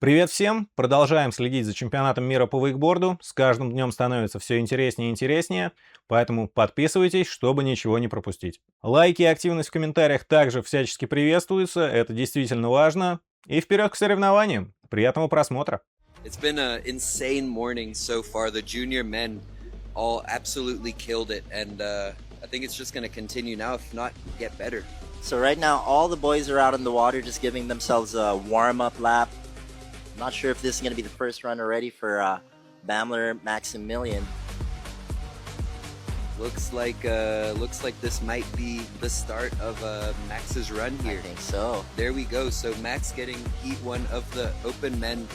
Привет всем! Продолжаем следить за чемпионатом мира по вейкборду. С каждым днем становится все интереснее и интереснее, поэтому подписывайтесь, чтобы ничего не пропустить. Лайки и активность в комментариях также всячески приветствуются, это действительно важно. И вперед к соревнованиям! Приятного просмотра! It's been an insane morning so far. The junior men all absolutely killed it, and I think it's just going to continue now, if not get better. So right now, all the boys are out in the water just giving themselves a warm-up lap. I'm not sure if this is going to be the first run already for Bamler Maximilian. Looks like this might be the start of Max's run here. I think so. There we go. So Max getting heat one of the open men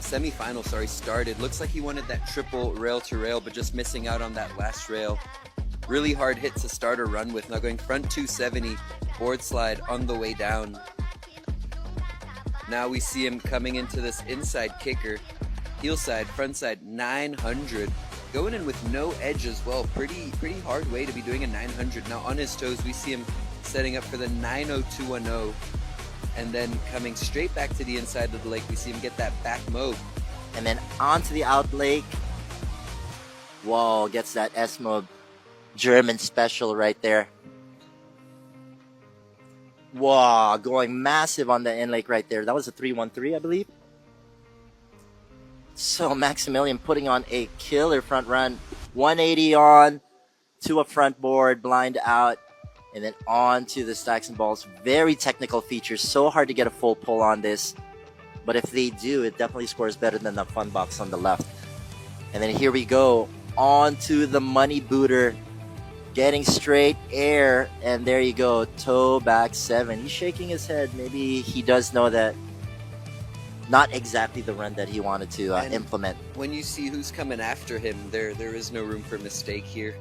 semi-final started. Looks like he wanted that triple rail to rail, but just missing out on that last rail. Really hard hit to start a run with. Now going front 270, board slide on the way down. Now we see him coming into this inside kicker, heel side, front side 900, going in with no edge as well. Pretty hard way to be doing a 900. Now on his toes, we see him setting up for the 90210, and then coming straight back to the inside of the lake. We see him get that back mob, and then onto the out lake. Whoa, gets that S-mob, German special right there. Wow, going massive on the in lake right there. That was a 313, I believe. So Maximilian putting on a killer front run. 180 on to a front board, blind out, and then on to the stacks and balls. Very technical features. So hard to get a full pull on this. But if they do, it definitely scores better than the fun box on the left. And then here we go. On to the money booter. Getting straight air, and there you go, toe back 7. He's shaking his head. Maybe he does know that not exactly the run that he wanted to implement. When you see who's coming after him, there is no room for mistake here.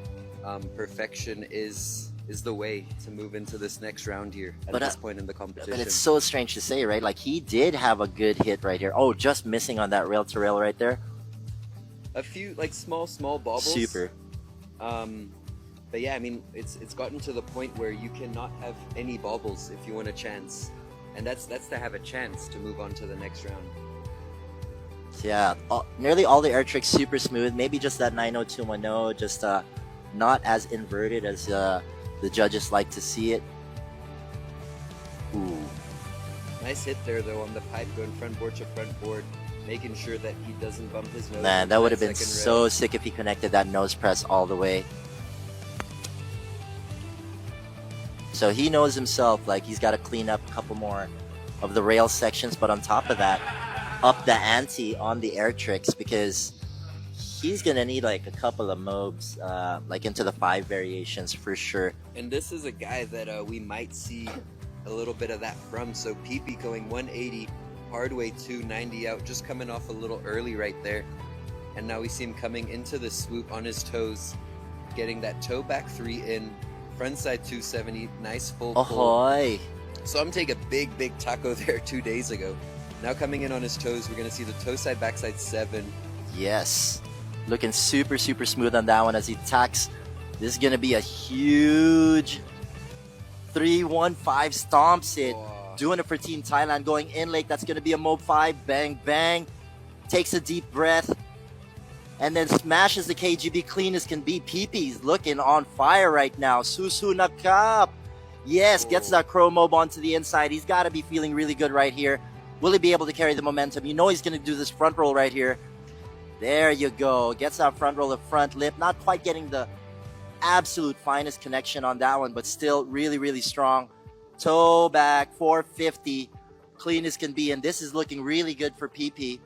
Perfection is the way to move into this next round here at this point in the competition. But it's so strange to say, right? Like, he did have a good hit right here. Oh, just missing on that rail to rail right there. A few like small bobbles. Super. But yeah, I mean, it's gotten to the point where you cannot have any bobbles if you want a chance, and that's to have a chance to move on to the next round. Yeah, nearly all the air tricks super smooth. Maybe just that 90210, just not as inverted as the judges like to see it. Ooh. Nice hit there though on the pipe, going front board to front board, making sure that he doesn't bump his nose. Man, that would have been so sick if he connected that nose press all the way. So he knows himself, like, he's got to clean up a couple more of the rail sections, but on top of that, up the ante on the air tricks, because he's going to need like a couple of mobs, like into the 5 variations for sure. And this is a guy that we might see a little bit of that from. So PP going 180, hardway 290 out, just coming off a little early right there. And now we see him coming into the swoop on his toes, getting that toe back 3 in. Front side 270, nice full pull. Ahoy! So I'm taking a big taco there 2 days ago. Now coming in on his toes, we're going to see the toe side, backside 7. Yes. Looking super smooth on that one as he tacks. This is going to be a huge 315 stomps it. Whoa. Doing it for Team Thailand, going in lake. That's going to be a Mob 5. Bang, bang. Takes a deep breath. And then smashes the KGB clean as can be. Peepee's looking on fire right now. Susu Nakap. Yes, gets that Crow Mob onto the inside. He's got to be feeling really good right here. Will he be able to carry the momentum? You know he's going to do this front roll right here. There you go. Gets that front roll of front lip. Not quite getting the absolute finest connection on that one, but still really strong. Toe back, 450. Clean as can be. And this is looking really good for PP.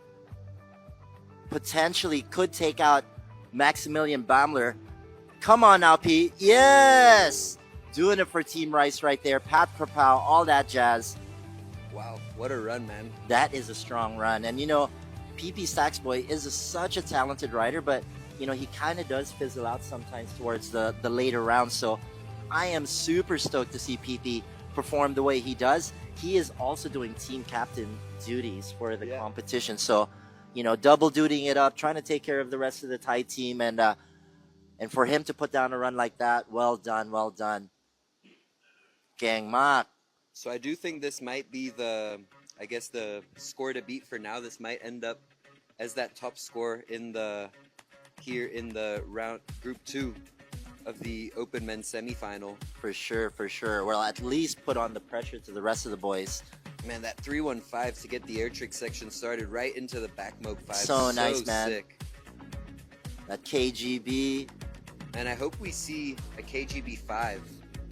Potentially could take out Maximilian Bamler. Come on now, Pete. Yes! Doing it for Team Rice right there. Pat Krapow, all that jazz. Wow, what a run, man. That is a strong run. And, you know, PP Stacksboy is such a talented rider, but, you know, he kind of does fizzle out sometimes towards the later rounds. So I am super stoked to see PP perform the way he does. He is also doing team captain duties for the competition. So, you know, double dutying it up, trying to take care of the rest of the Thai team, and for him to put down a run like that, well done. Gang Mak. So I do think this might be the I guess the score to beat for now. This might end up as that top score in the round group 2 of the open men's semifinal. For sure, for sure. Well, at least put on the pressure to the rest of the boys. Man, that 315 to get the air trick section started right into the back mob 5. So nice, man. Sick. That KGB. And I hope we see a KGB 5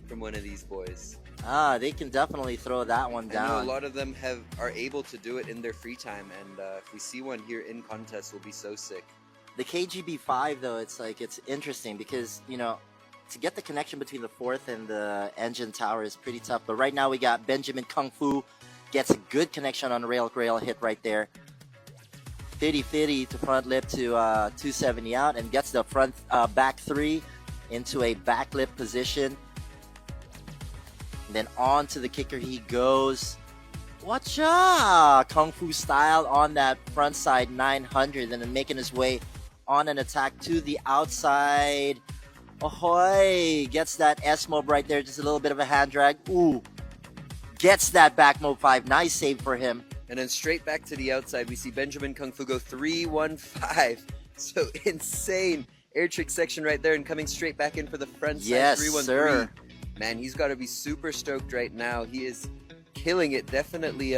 from one of these boys. Ah, they can definitely throw that one down. I know a lot of them are able to do it in their free time, and if we see one here in contest, we'll be so sick. The KGB 5, though, it's interesting because, you know, to get the connection between the fourth and the engine tower is pretty tough. But right now we got Benjamin Kung Fu gets a good connection on rail hit right there. 50-50 to front lip to 270 out and gets the front back 3 into a back lip position. And then on to the kicker he goes. Watch out! Kung Fu style on that front side 900 and then making his way on an attack to the outside. Ahoy! Gets that S-mob right there, just a little bit of a hand drag. Ooh! Gets that back mob 5. Nice save for him. And then straight back to the outside, we see Benjamin Kung Fu go 315. So insane air trick section right there and coming straight back in for the front side. Yes, 313. sir. Man, he's got to be super stoked right now. He is killing it. Definitely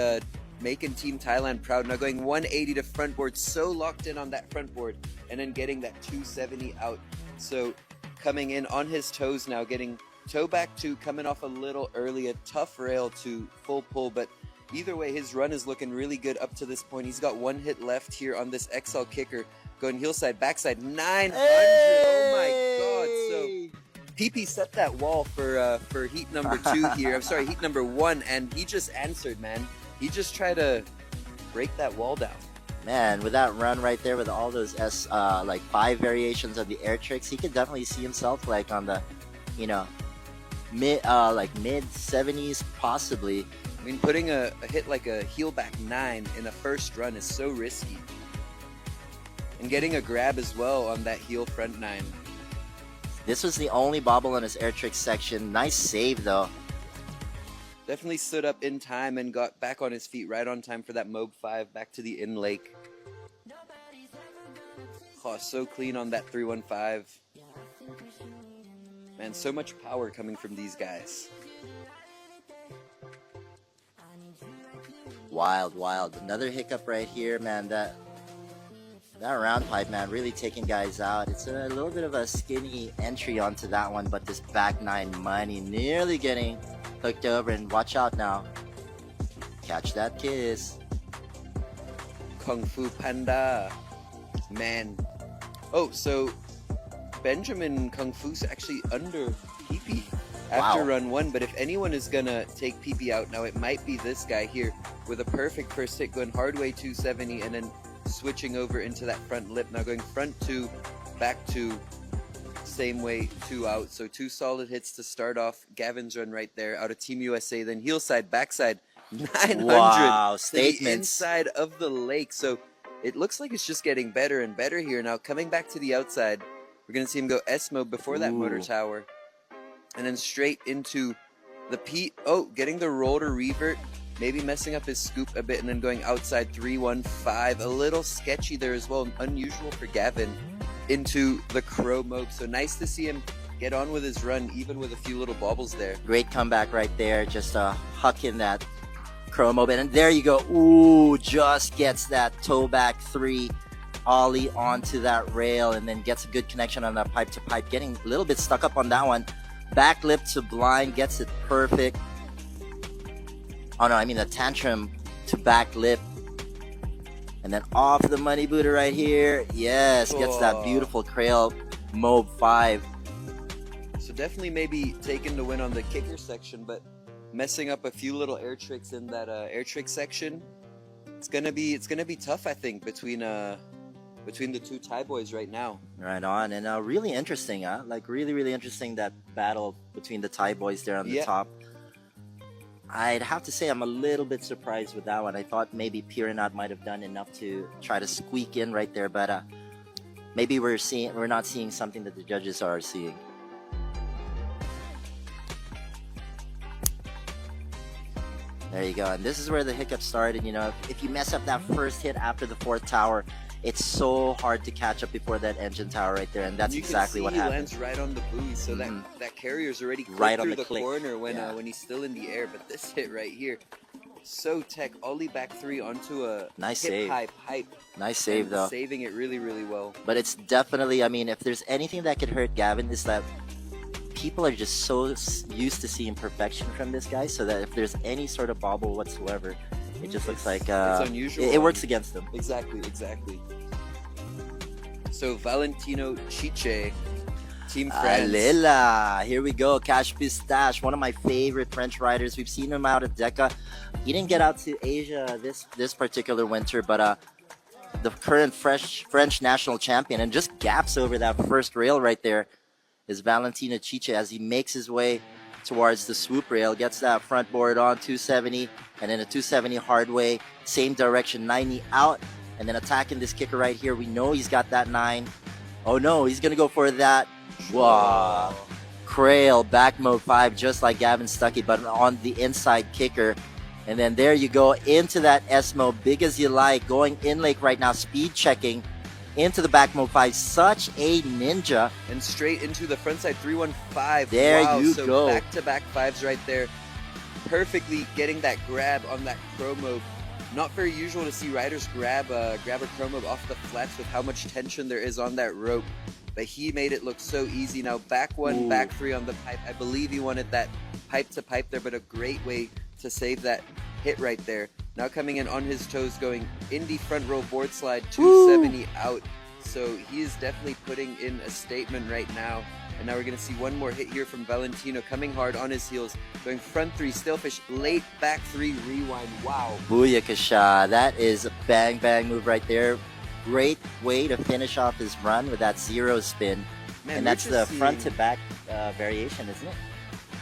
making Team Thailand proud. Now going 180 to front board, so locked in on that front board, and then getting that 270 out. So coming in on his toes now, getting toe back 2, coming off a little early, a tough rail to full pull, but either way, his run is looking really good up to this point. He's got 1 hit left here on this XL kicker, going heel side, backside, 900. Hey! Oh my God! So PP set that wall for heat number 2 here. I'm sorry, heat number 1, and he just answered, man. He just tried to break that wall down. Man, with that run right there, with all those like 5 variations of the air tricks, he could definitely see himself like on the, you know, mid 70s possibly. I mean, putting a hit like a heel back 9 in a first run is so risky. And getting a grab as well on that heel front 9. This was the only bobble on his air trick section. Nice save though. Definitely stood up in time and got back on his feet right on time for that Mob 5 back to the in lake. Oh, so clean on that 315. Man, so much power coming from these guys. Wild, wild. Another hiccup right here, man. That round pipe, man, really taking guys out. It's a little bit of a skinny entry onto that one, but this back 9 money nearly getting hooked over, and watch out now. Catch that kiss. Kung Fu Panda. Man. Oh, so Benjamin Kung Fu's actually under PP after run 1, but if anyone is gonna take PP out now, it might be this guy here with a perfect first hit, going hard way 270 and then switching over into that front lip. Now going front 2, back 2, same way 2 out. So 2 solid hits to start off Gavin's run right there out of Team USA. Then heel side, backside, 900 wow, to the inside of the lake. So it looks like it's just getting better and better here. Now coming back to the outside, we're going to see him go S mode before that motor tower. And then straight into the Pete. Oh, getting the roll to revert. Maybe messing up his scoop a bit and then going outside 315. A little sketchy there as well. Unusual for Gavin into the Crow Mope. So nice to see him get on with his run, even with a few little bobbles there. Great comeback right there. Just huck in that Crow Mope. And there you go. Ooh, just gets that toe back 3 ollie onto that rail and then gets a good connection on that pipe to pipe. Getting a little bit stuck up on that one. Back lip to blind, gets it perfect. Oh no, I mean the tantrum to back lip. And then off the money booter right here. Yes, gets that beautiful Krail Mob 5. So definitely maybe taking the win on the kicker section, but messing up a few little air tricks in that air trick section. It's gonna be tough, I think, between the 2 Thai boys right now. Right on, and really interesting, huh? Like really interesting, that battle between the Thai boys there on the top. I'd have to say I'm a little bit surprised with that one. I thought maybe Piranat might have done enough to try to squeak in right there, but maybe we're not seeing something that the judges are seeing. There you go. And this is where the hiccup started. You know, if you mess up that first hit after the fourth tower, it's so hard to catch up before that engine tower right there, and that's exactly what happened. He lands right on the buoy, so that carrier's already right on through the corner when he's still in the air. But this hit right here, so tech, ollie back three onto a nice hip save. high pipe. Nice save though. Saving it really, really well. But it's definitely, I mean, if there's anything that could hurt Gavin, is that people are just so used to seeing perfection from this guy, so that if there's any sort of bobble whatsoever, it just looks like it's unusual. It works against him. Exactly. So Valentino Chiche, Team France. Alela, here we go. Cash Pistache, one of my favorite French riders. We've seen him out at DECA. He didn't get out to Asia this particular winter, but the current French national champion, and just gaps over that first rail right there, is Valentino Chiche as he makes his way towards the swoop rail, gets that front board on 270, and then a 270 hard way, same direction, 90 out, and then attacking this kicker right here. We know he's got that 9. Oh no, he's gonna go for that. Wow. Crail, back mode 5, just like Gavin Stuckey, but on the inside kicker. And then there you go, into that S mode, big as you like, going in lake right now, speed checking into the back mode 5, such a ninja. And straight into the frontside 315. There wow, you so go. Back-to-back 5s right there. Perfectly getting that grab on that chromo. Not very usual to see riders grab a chromo off the flats with how much tension there is on that rope. But he made it look so easy. Now back 1, back 3 on the pipe. I believe he wanted that pipe to pipe there, but a great way to save that hit right there. Now coming in on his toes, going indie front row board slide, 270 out. So he is definitely putting in a statement right now. And now we're going to see one more hit here from Valentino, coming hard on his heels, going front 3, stillfish, late back 3, rewind. Wow. Booyakasha. That is a bang bang move right there. Great way to finish off his run with that 0 spin. Man, and that's the front to back variation, isn't it?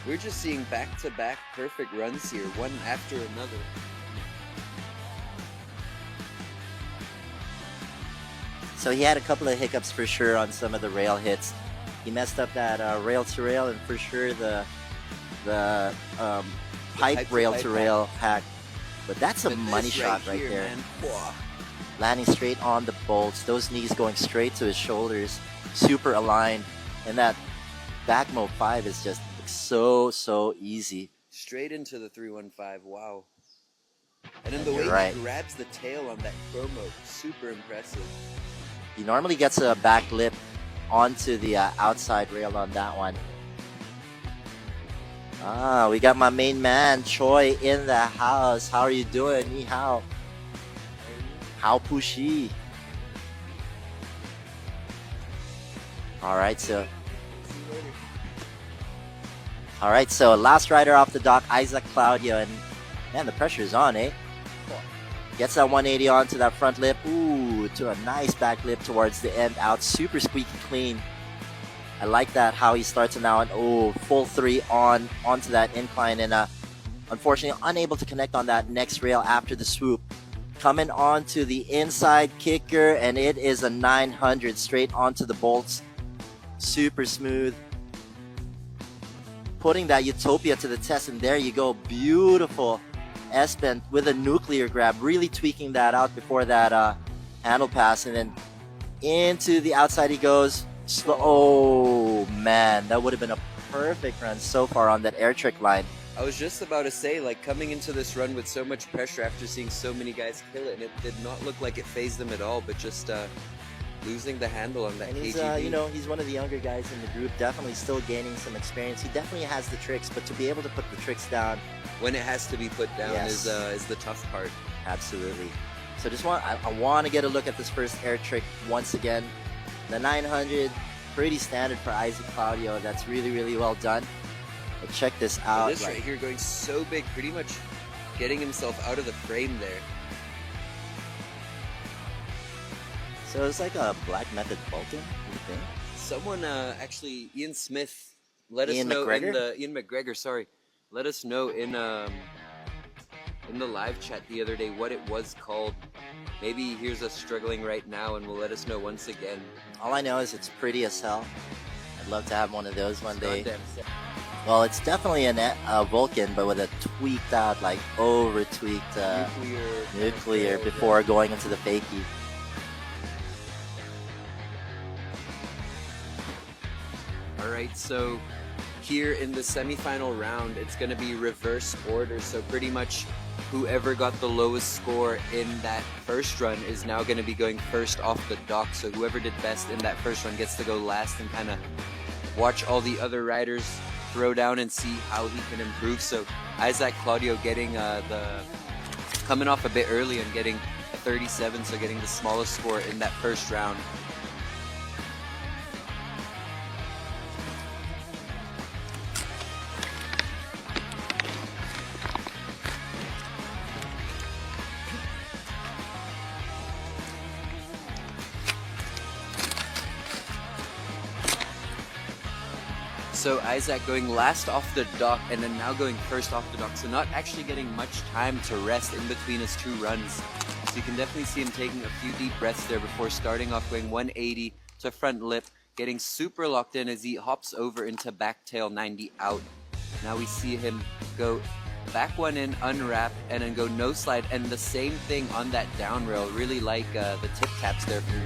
We're just seeing back-to-back perfect runs here, one after another. So he had a couple of hiccups for sure on some of the rail hits. He messed up that rail to rail, and for sure the pipe rail to rail hack. But that's a money shot right here, there. Man. Landing straight on the bolts, those knees going straight to his shoulders, super aligned, and that back mode 5 is just so easy. Straight into the 315. Wow. And then the way he grabs the tail on that chromo, super impressive. He normally gets a back lip onto the outside rail on that one. We got my main man Choi in the house. How are you doing? Ni hao. How pushy. Alright, so last rider off the dock, Isaac Claudio, and man, the pressure is on, eh? Gets that 180 onto that front lip. Ooh, to a nice back lip towards the end out. Super squeaky clean. I like that, how he starts it now, and full 3 onto that incline, and unfortunately unable to connect on that next rail after the swoop. Coming onto the inside kicker, and it is a 900 straight onto the bolts. Super smooth. Putting that Utopia to the test, and there you go. Beautiful S-bend with a nuclear grab, really tweaking that out before that handle pass, and then into the outside he goes. Slow. Oh man, that would have been a perfect run so far on that air trick line. I was just about to say, like, coming into this run with so much pressure after seeing so many guys kill it, and it did not look like it phased them at all, but just losing the handle on that. And he's, KGB. you know, he's one of the younger guys in the group, definitely still gaining some experience. He definitely has the tricks, but to be able to put the tricks down when it has to be put down is the tough part. Absolutely. So I want to get a look at this first air trick once again. The 900, pretty standard for Isaac Claudio. That's really well done. But check this out. This right here going so big, pretty much getting himself out of the frame there. So it's like a black method Bolton, you think? Someone actually, Ian Smith, let us know Ian McGregor, sorry, let us know in the live chat the other day what it was called. Maybe he hears us struggling right now and will let us know once again. All I know is it's pretty as hell. I'd love to have one of those one day. Well, it's definitely a Vulcan, but with a tweaked out, like over tweaked nuclear before going into the fakie. All right, so here in the semifinal round, it's going to be reverse order. So pretty much whoever got the lowest score in that first run is now going to be going first off the dock. So whoever did best in that first run gets to go last and kind of watch all the other riders throw down and see how he can improve. So Isaac Claudio getting coming off a bit early and getting a 37, so getting the smallest score in that first round. So Isaac going last off the dock and then now going first off the dock. So not actually getting much time to rest in between his two runs. So you can definitely see him taking a few deep breaths there before starting off going 180 to front lip, getting super locked in as he hops over into back tail 90 out. Now we see him go back one in, unwrap, and then go no slide, and the same thing on that down rail. Really like the tip taps there from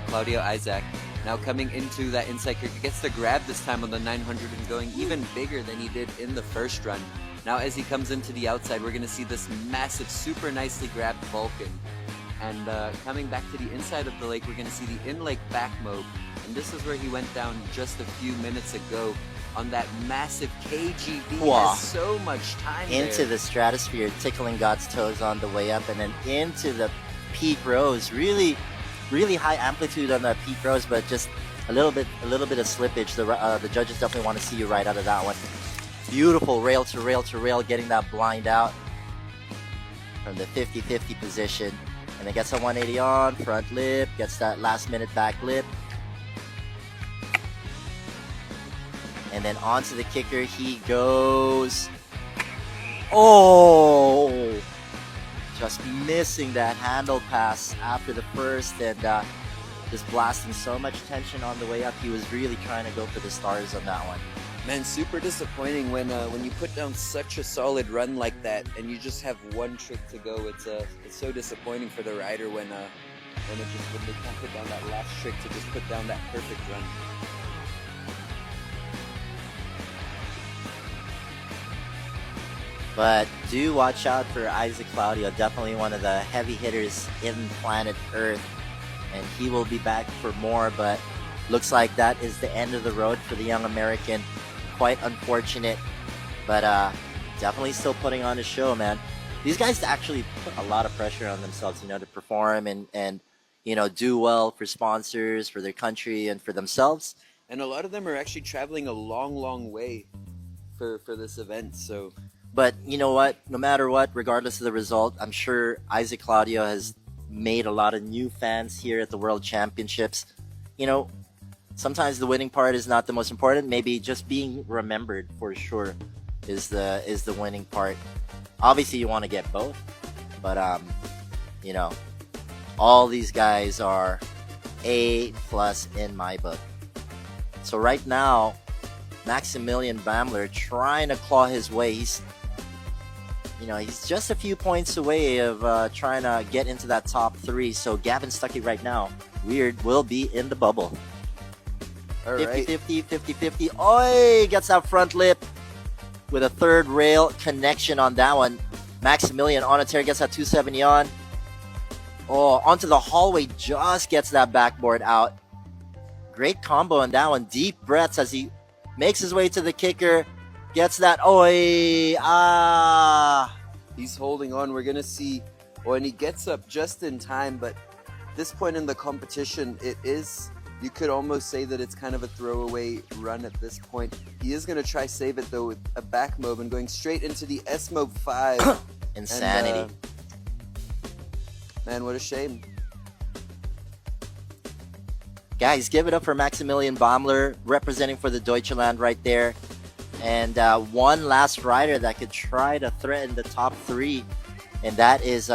Claudio Isaac. Now coming into that inside kick, gets the grab this time on the 900 and going even bigger than he did in the first run. Now as he comes into the outside, we're going to see this massive, super nicely grabbed Vulcan. And coming back to the inside of the lake, we're going to see the in-lake back mob. And this is where he went down just a few minutes ago on that massive KGB. Wow. Has so much time Into there. the stratosphere, tickling God's toes on the way up, and then into the peak rows. Really high amplitude on the peak rows, but just a little bit of slippage. The judges definitely want to see you right out of that one. Beautiful rail to rail to rail, getting that blind out from the 50-50 position, and then gets a 180 on front lip, gets that last minute back lip, and then onto the kicker he goes. Oh, just missing that handle pass after the first, and just blasting so much tension on the way up. He was really trying to go for the stars on that one. Man, super disappointing when you put down such a solid run like that and you just have one trick to go. It's so disappointing for the rider when they can't put down that last trick to just put down that perfect run. But do watch out for Isaac Claudio, definitely one of the heavy hitters in planet Earth, and he will be back for more, but looks like that is the end of the road for the young American. Quite unfortunate, but definitely still putting on a show, man. These guys actually put a lot of pressure on themselves, to perform and do well for sponsors, for their country, and for themselves. And a lot of them are actually traveling a long way for this event, so... But you know what? No matter what, regardless of the result, I'm sure Isaac Claudio has made a lot of new fans here at the World Championships. Sometimes the winning part is not the most important. Maybe just being remembered for sure is the winning part. Obviously, you want to get both, but all these guys are A+ in my book. So right now, Maximilian Bamler trying to claw his way. He's just a few points away of trying to get into that top 3. So Gavin Stuckey right now, weird, will be in the bubble. All right. 50-50, 50-50. Oi! Gets that front lip with a third rail connection on that one. Maximilian on a tear, gets that 270 on. Oh, onto the hallway, just gets that backboard out. Great combo on that one. Deep breaths as he makes his way to the kicker. Gets that. Oi! He's holding on. We're going to see. And he gets up just in time, but this point in the competition, you could almost say that it's kind of a throwaway run at this point. He is going to try save it, though, with a back mob and going straight into the S-Mob 5. Insanity. And, man, what a shame. Guys, give it up for Maximilian Baumler, representing for the Deutschland right there. And one last rider that could try to threaten the top 3, and that is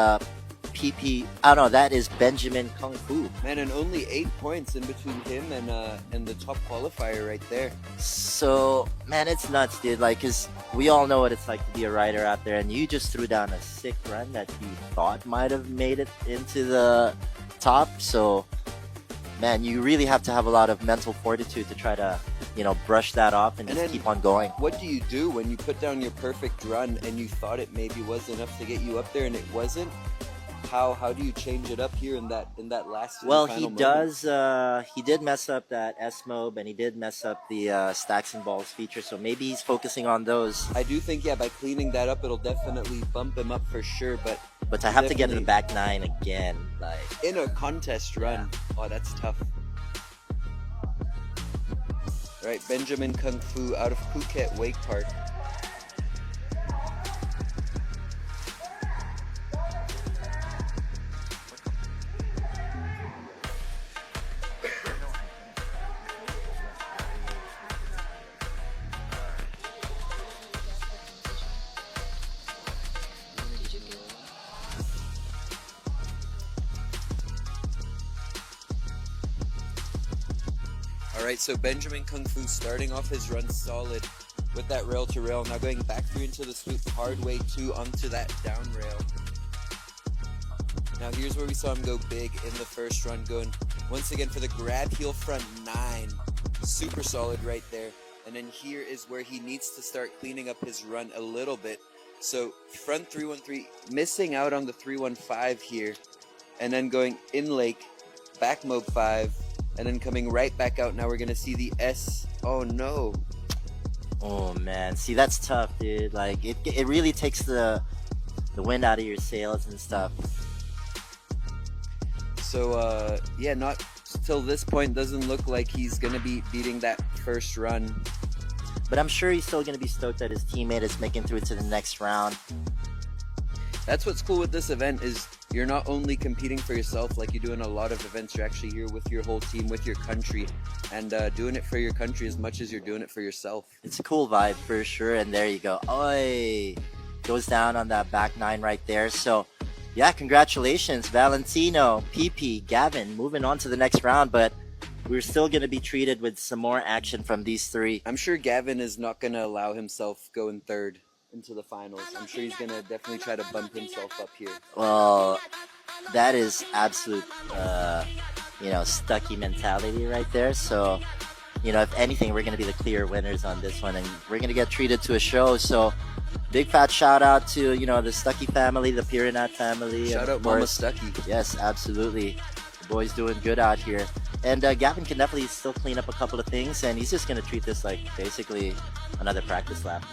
PP. Oh no, that is Benjamin Kung Fu. Man, and only 8 points in between him and the top qualifier right there. So, man, it's nuts, dude. Like, cause we all know what it's like to be a rider out there, and you just threw down a sick run that you thought might have made it into the top. So, man, you really have to have a lot of mental fortitude to try to, you know, brush that off and just keep on going. What do you do when you put down your perfect run and you thought it maybe was enough to get you up there and it wasn't? How do you change it up here in that last? Well, final he moment? does. He did mess up that S mob, and he did mess up the stacks and balls feature. So maybe he's focusing on those. I do think, yeah, by cleaning that up, it'll definitely bump him up for sure. But to have to get in the back nine again, like in a contest run, oh, that's tough. Right, Benjamin Kung Fu out of Phuket Wake Park. Alright, so Benjamin Kung Fu starting off his run solid with that rail to rail. Now going back through into the swoop, hard way 2 onto that down rail. Now here's where we saw him go big in the first run, going once again for the grab heel front 9. Super solid right there. And then here is where he needs to start cleaning up his run a little bit. So front 313, missing out on the 315 here. And then going in lake, back mob 5. And then coming right back out, now we're going to see the S. Oh, no. oh man, see that's tough, dude. Like it really takes the wind out of your sails and stuff. So yeah, not till this point doesn't look like he's going to be beating that first run. But I'm sure he's still going to be stoked that his teammate is making through to the next round. That's what's cool with this event is you're not only competing for yourself like you do in a lot of events, you're actually here with your whole team, with your country, and doing it for your country as much as you're doing it for yourself. It's a cool vibe for sure, and there you go. Oi! Goes down on that back 9 right there. So, yeah, congratulations, Valentino, PP, Gavin, moving on to the next round, but we're still going to be treated with some more action from these 3. I'm sure Gavin is not going to allow himself going third into the finals. I'm sure he's going to definitely try to bump himself up here. Well, that is absolute, stucky mentality right there. So, if anything, we're going to be the clear winners on this one, and we're going to get treated to a show. So, big fat shout out to, the Stucky family, the Piranat family. Shout out Mama Stucky. Yes, absolutely. The boy's doing good out here. And Gavin can definitely still clean up a couple of things, and he's just going to treat this like basically another practice lap.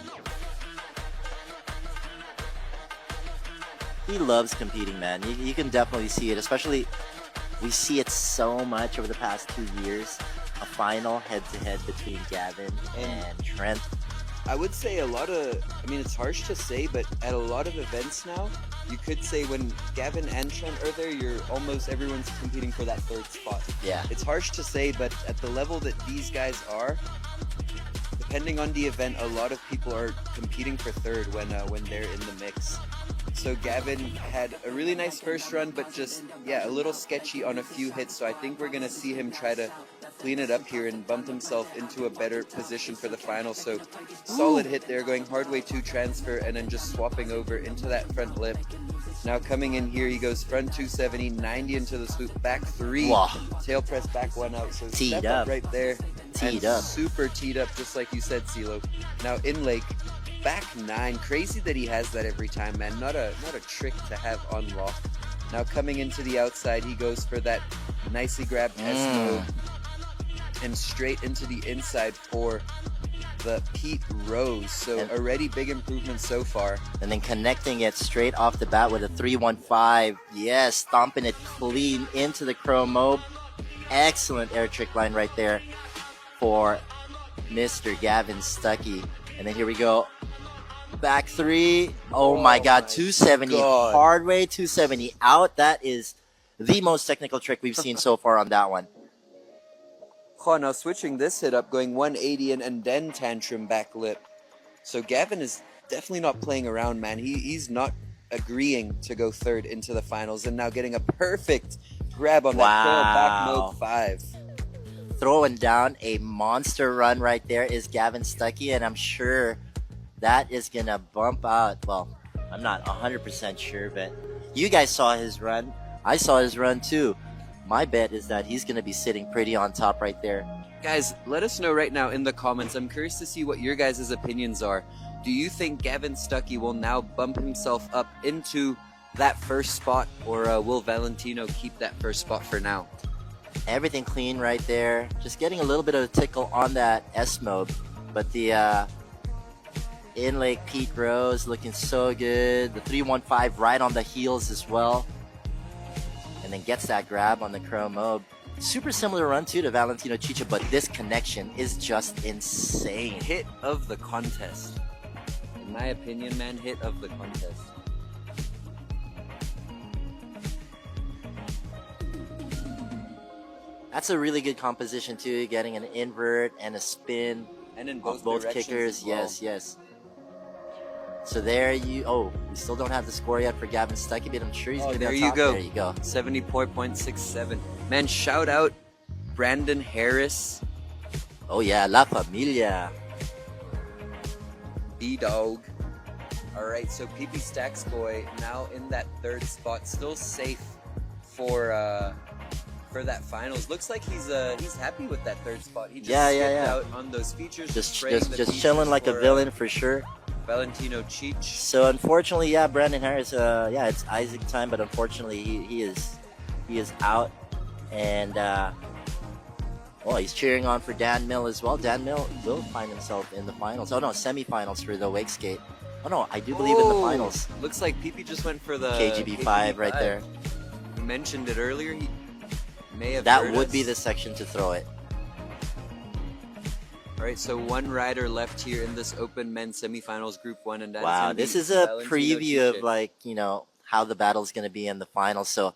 He loves competing, man. You can definitely see it, especially we see it so much over the past 2 years. A final head-to-head between Gavin and Trent. I would say it's harsh to say, but at a lot of events now, you could say when Gavin and Trent are there, everyone's competing for that third spot. Yeah. It's harsh to say, but at the level that these guys are, depending on the event, a lot of people are competing for third when they're in the mix. So Gavin had a really nice first run, but just, a little sketchy on a few hits. So I think we're going to see him try to clean it up here and bump himself into a better position for the final. So solid hit there, going hard way 2 transfer, and then just swapping over into that front lip. Now coming in here, he goes front 270, 90 into the swoop, back 3, tail press back 1 out. So teed step up right there. Teed up. Super teed up, just like you said, CeeLo. Now in lake, back 9. Crazy that he has that every time, man. Not a trick to have on lock. Now coming into the outside, he goes for that nicely grabbed S mode and straight into the inside for the Pete Rose. So already big improvement so far. And then connecting it straight off the bat with a 315. Yes, stomping it clean into the chrome mob. Excellent air trick line right there for Mr. Gavin Stucky. And then here we go. Back 3. Oh my God, 270. Hard way 270 out. That is the most technical trick we've seen so far on that one. Now switching this hit up, going 180 and then tantrum back lip. So Gavin is definitely not playing around, man. He's not agreeing to go third into the finals, and now getting a perfect grab on that Wow. back mode 5. Throwing down a monster run right there is Gavin Stuckey, and I'm sure that is gonna bump out. Well, I'm not 100% sure, but you guys saw his run. I saw his run too. My bet is that he's gonna be sitting pretty on top right there. Guys, let us know right now in the comments. I'm curious to see what your guys' opinions are. Do you think Gavin Stuckey will now bump himself up into that first spot, or will Valentino keep that first spot for now? Everything clean right there. Just getting a little bit of a tickle on that S-mode, but the in-lake Pete Rose looking so good. The 315 right on the heels as well, and then gets that grab on the Chrome Mob. Super similar run too to Valentino Chicha, but this connection is just insane. Hit of the contest. In my opinion, man, hit of the contest. That's a really good composition too, getting an invert and a spin And in on both both directions kickers. as well. Yes, yes. So there you. Oh, we still don't have the score yet for Gavin Stuckey, but I'm sure he's gonna be there on you top. go. There you go. 74.67. Man, shout out Brandon Harris, Oh yeah, La Familia. B-Dog. Alright, so PP Stacks Boy now in that third spot, still safe for that finals. Looks like he's happy with that third spot. He just skipped out on those features. Just features chilling like a for, villain for sure. Valentino Cheech. So unfortunately, yeah, Brandon Harris. Yeah, it's Isaac time, but unfortunately, he is out, and well, he's cheering on for Dan Mill as well. Dan Mill will find himself in the finals. Oh no, semifinals for the wake skate. Oh no, I do believe in the finals. Looks like PP just went for the KGB 5 right there. We mentioned it earlier. He may have That heard would us. be the section to throw it. Alright, so one rider left here in this open men's semifinals group 1, and that's Wow, gonna this be is a Valentino preview of Chiche. like, you know, how the battle's gonna be in the finals. So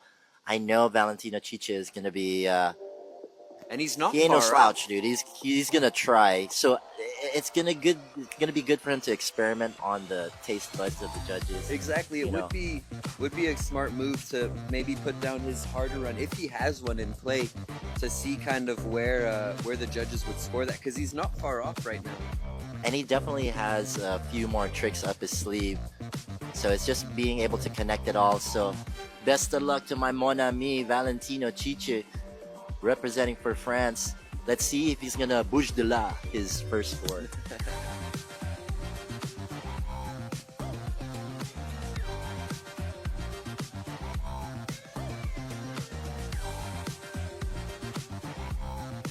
I know Valentino Chicha is gonna be And he's not he ain't no far slouch, off. dude. He's gonna try. So it's gonna be good for him to experiment on the taste buds of the judges. Exactly, it You know. would be a smart move to maybe put down his harder run if he has one in play, to see kind of where the judges would score that, because he's not far off right now. And he definitely has a few more tricks up his sleeve. So it's just being able to connect it all. So best of luck to my mon ami Valentino Chiche, representing for France. Let's see if he's gonna bouge de la his first score.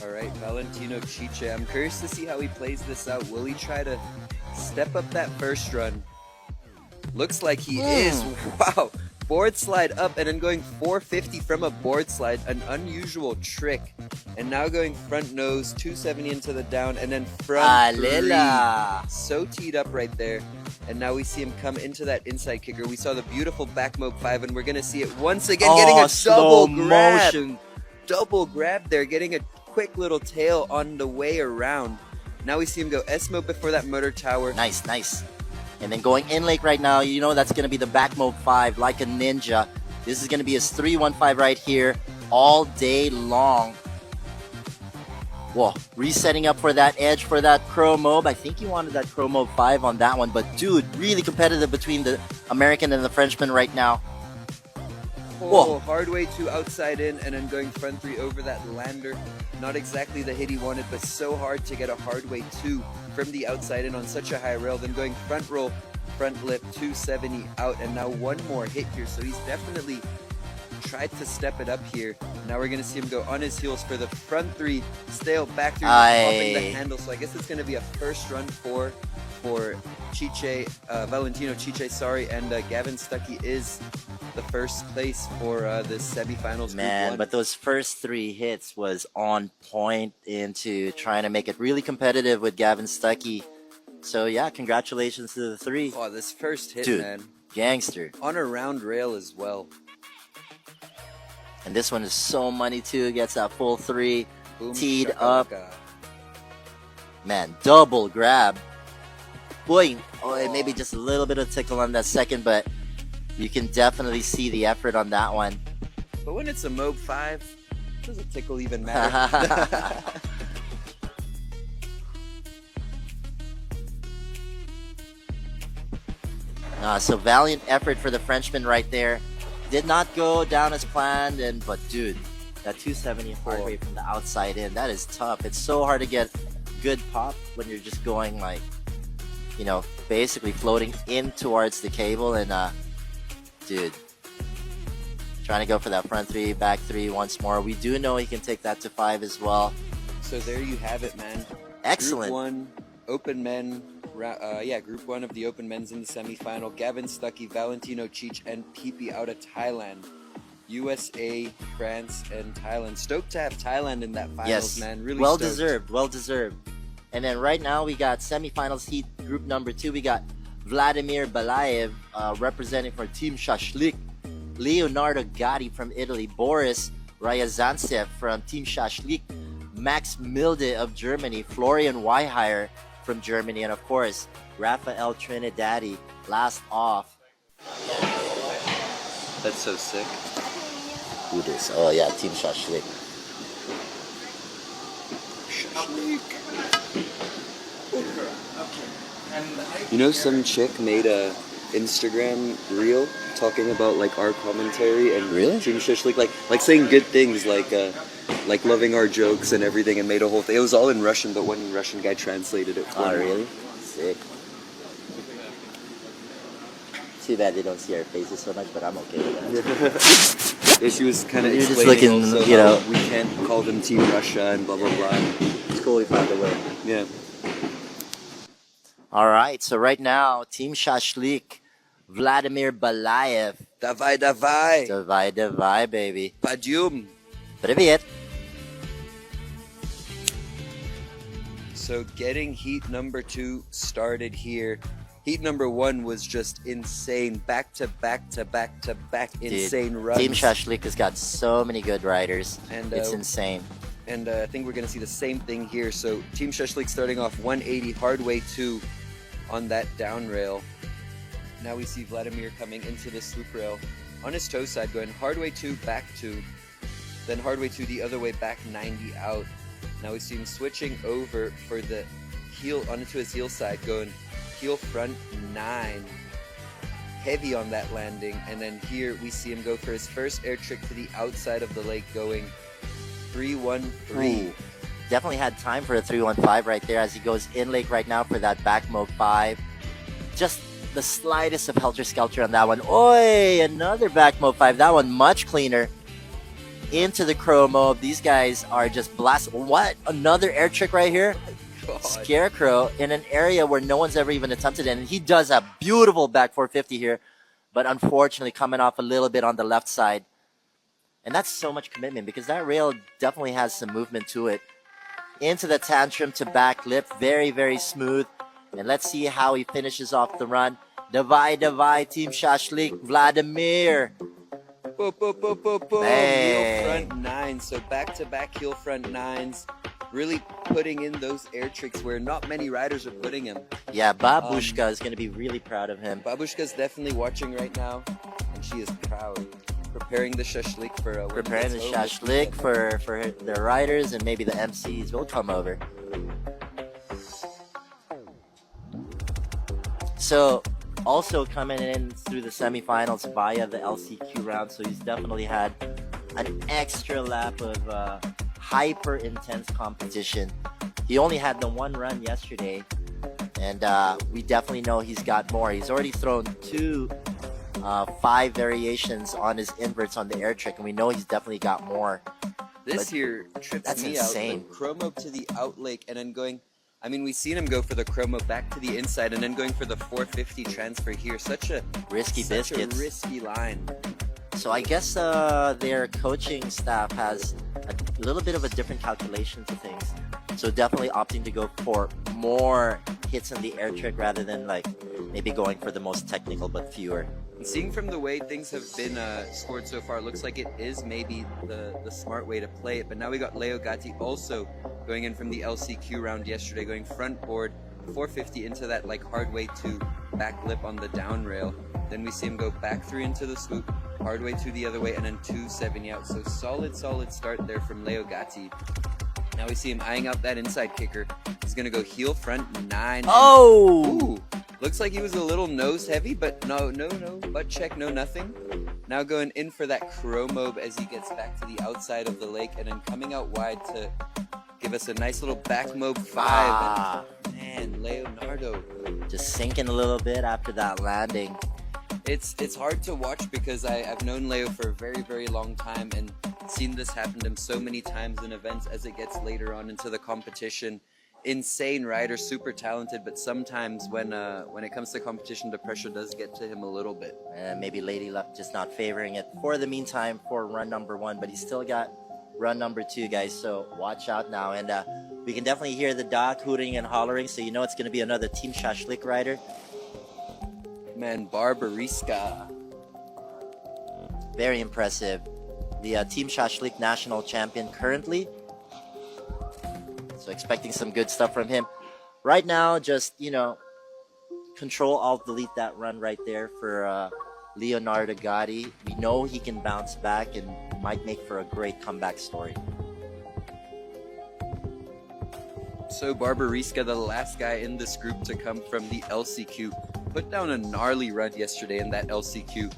Alright, Valentino Chiche. I'm curious to see how he plays this out. Will he try to step up that first run? Looks like he is. Wow! Board slide up and then going 450 from a board slide. An unusual trick. And now going front nose, 270 into the down, and then front Alela. three. So teed up right there. And now we see him come into that inside kicker. We saw the beautiful back mob 5, and we're going to see it once again, getting a slow double grab. motion. Double grab there, getting a quick little tail on the way around. Now we see him go S-mode before that motor tower. Nice, nice. And then going in lake right now, you know that's going to be the back mode 5 like a ninja. This is going to be his 315 right here all day long. Whoa, resetting up for that edge for that Pro Mob. I think he wanted that Pro Mob 5 on that one, but dude, really competitive between the American and the Frenchman right now. Oh, hard way to outside in, and then going front 3 over that lander. Not exactly the hit he wanted, but so hard to get a hard way 2 from the outside in on such a high rail. Then going front roll, front lip, 270 out, and now one more hit here. So he's definitely tried to step it up here. Now we're going to see him go on his heels for the front 3, stale back 3, popping the handle. So I guess it's going to be a first run for Chiche, Valentino Chiche, sorry, and Gavin Stuckey is the first place for this semifinals. Man, group 1. but those first 3 hits was on point into trying to make it really competitive with Gavin Stuckey. So yeah, congratulations to the 3. Oh, this first hit, Dude, man. Gangster. On a round rail as well. And this one is so money too. Gets that full 3. Boom, Teed up. shakalaka. Man, double grab. Boy, oh, and maybe just a little bit of tickle on that second, but You can definitely see the effort on that one. But when it's a Mob 5, does a tickle even matter? So valiant effort for the Frenchman right there. Did not go down as planned, but dude, that 270 hard way from the outside in, that is tough. It's so hard to get good pop when you're just going like, you know, basically floating in towards the cable, and dude, trying to go for that front 3, back 3 once more. We do know he can take that to 5 as well. So there you have it, man. Excellent. Group 1, Open Men. Group 1 of the Open Men's in the semifinal. Gavin Stuckey, Valentino Cheech, and Pipi out of Thailand. USA, France, and Thailand. Stoked to have Thailand in that finals, man. Really well stoked. deserved, well deserved. And then right now we got semifinals heat group number 2. We got Vladimir Balayev representing for Team Shashlik, Leonardo Gatti from Italy, Boris Ryazantsev from Team Shashlik, Max Milde of Germany, Florian Weiheyer from Germany, and of course Rafael Trinidadi last off. That's so sick. Who this? Oh yeah, Team Shashlik. You know, some chick made a Instagram reel talking about like our commentary and Team Shashlik, like saying good things, like loving our jokes and everything, and made a whole thing. It was all in Russian, but one Russian guy translated it for me. Oh really? Sick. Too bad they don't see our faces so much, but I'm okay with that. Yeah, she was kind of You're just explaining looking, also you know, how we can't call them Team Russia and blah blah blah. It's cool we found a way. Yeah. All right, so right now, Team Shashlik, Vladimir Balayev. Davai, davai. Davai, davai, baby. Padium. Привет. So getting heat number 2 started here. Heat number 1 was just insane. Back to back to back to back insane runs. Team Shashlik has got so many good riders. And, it's insane. And I think we're going to see the same thing here. So Team Shashlik starting off 180 hard way 2 on that down rail. Now we see Vladimir coming into the sloop rail on his toe side, going hard way 2, back 2. Then hard way 2 the other way, back 90 out. Now we see him switching over for the heel onto his heel side, going heel front 9. Heavy on that landing. And then here we see him go for his first air trick to the outside of the lake, going 3-1-3. Ooh, definitely had time for a 3-1-5 right there as he goes in lake right now for that back mode 5. Just the slightest of helter-skelter on that one. Oi, another back mode 5. That one much cleaner. Into the chromo. These guys are just blast. What? Another air trick right here? God. Scarecrow in an area where no one's ever even attempted it. And he does a beautiful back 450 here. But unfortunately coming off a little bit on the left side. And that's so much commitment because that rail definitely has some movement to it. Into the tantrum to back lip. Very, very smooth. And let's see how he finishes off the run. Davai, davai, Team Shashlik, Vladimir. Boom, boom, boom, boom, boom. Heel front 9. So back-to-back heel front 9s. Really putting in those air tricks where not many riders are putting him. Yeah, Babushka is going to be really proud of him. Babushka's definitely watching right now. And she is proud. Preparing the shashlik for a Preparing the shashlik for their riders, and maybe the MCs will come over. So, also coming in through the semifinals via the LCQ round, so he's definitely had an extra lap of hyper intense competition. He only had the one run yesterday, and we definitely know he's got more. He's already thrown 5 variations on his inverts on the air trick, and we know he's definitely got more. This here trips me insane. out. The chromo to the out lake and then going, I mean, we've seen him go for the chromo back to the inside and then going for the 450 transfer here. Such a risky biscuits. A risky line. So I guess their coaching staff has a little bit of a different calculation to things. So definitely opting to go for more hits in the air trick rather than like maybe going for the most technical but fewer. And seeing from the way things have been scored so far, looks like it is maybe the smart way to play it. But now we got Leo Gatti also going in from the LCQ round yesterday, going front board 450 into that like hard way to back lip on the down rail. Then we see him go back 3 into the swoop, hard way 2 the other way, and then 270 out. So solid start there from Leo Gatti. Now we see him eyeing out that inside kicker. He's gonna go heel front 9. Oh! Ooh, looks like he was a little nose heavy, but no, butt check, no nothing. Now going in for that chromobe as he gets back to the outside of the lake, and then coming out wide to give us a nice little back mobe 5. And, man, Leonardo just sinking a little bit after that landing. It's hard to watch because I've known Leo for a very long time and seen this happen to him so many times in events as it gets later on into the competition. Insane rider, super talented, but sometimes when it comes to competition, the pressure does get to him a little bit. Maybe Lady Luck just not favoring it for the meantime for run number 1, but he's still got run number 2, guys, so watch out now. And we can definitely hear the doc hooting and hollering, so you know it's going to be another Team Shashlik rider. Man, Barbariska. Very impressive. The Team Shashlik national champion currently. So expecting some good stuff from him. Right now, just, you know, Control Alt Delete that run right there for Leonardo Gatti. We know he can bounce back and might make for a great comeback story. So Barbariska, the last guy in this group to come from the LCQ, put down a gnarly run yesterday in that LCQ,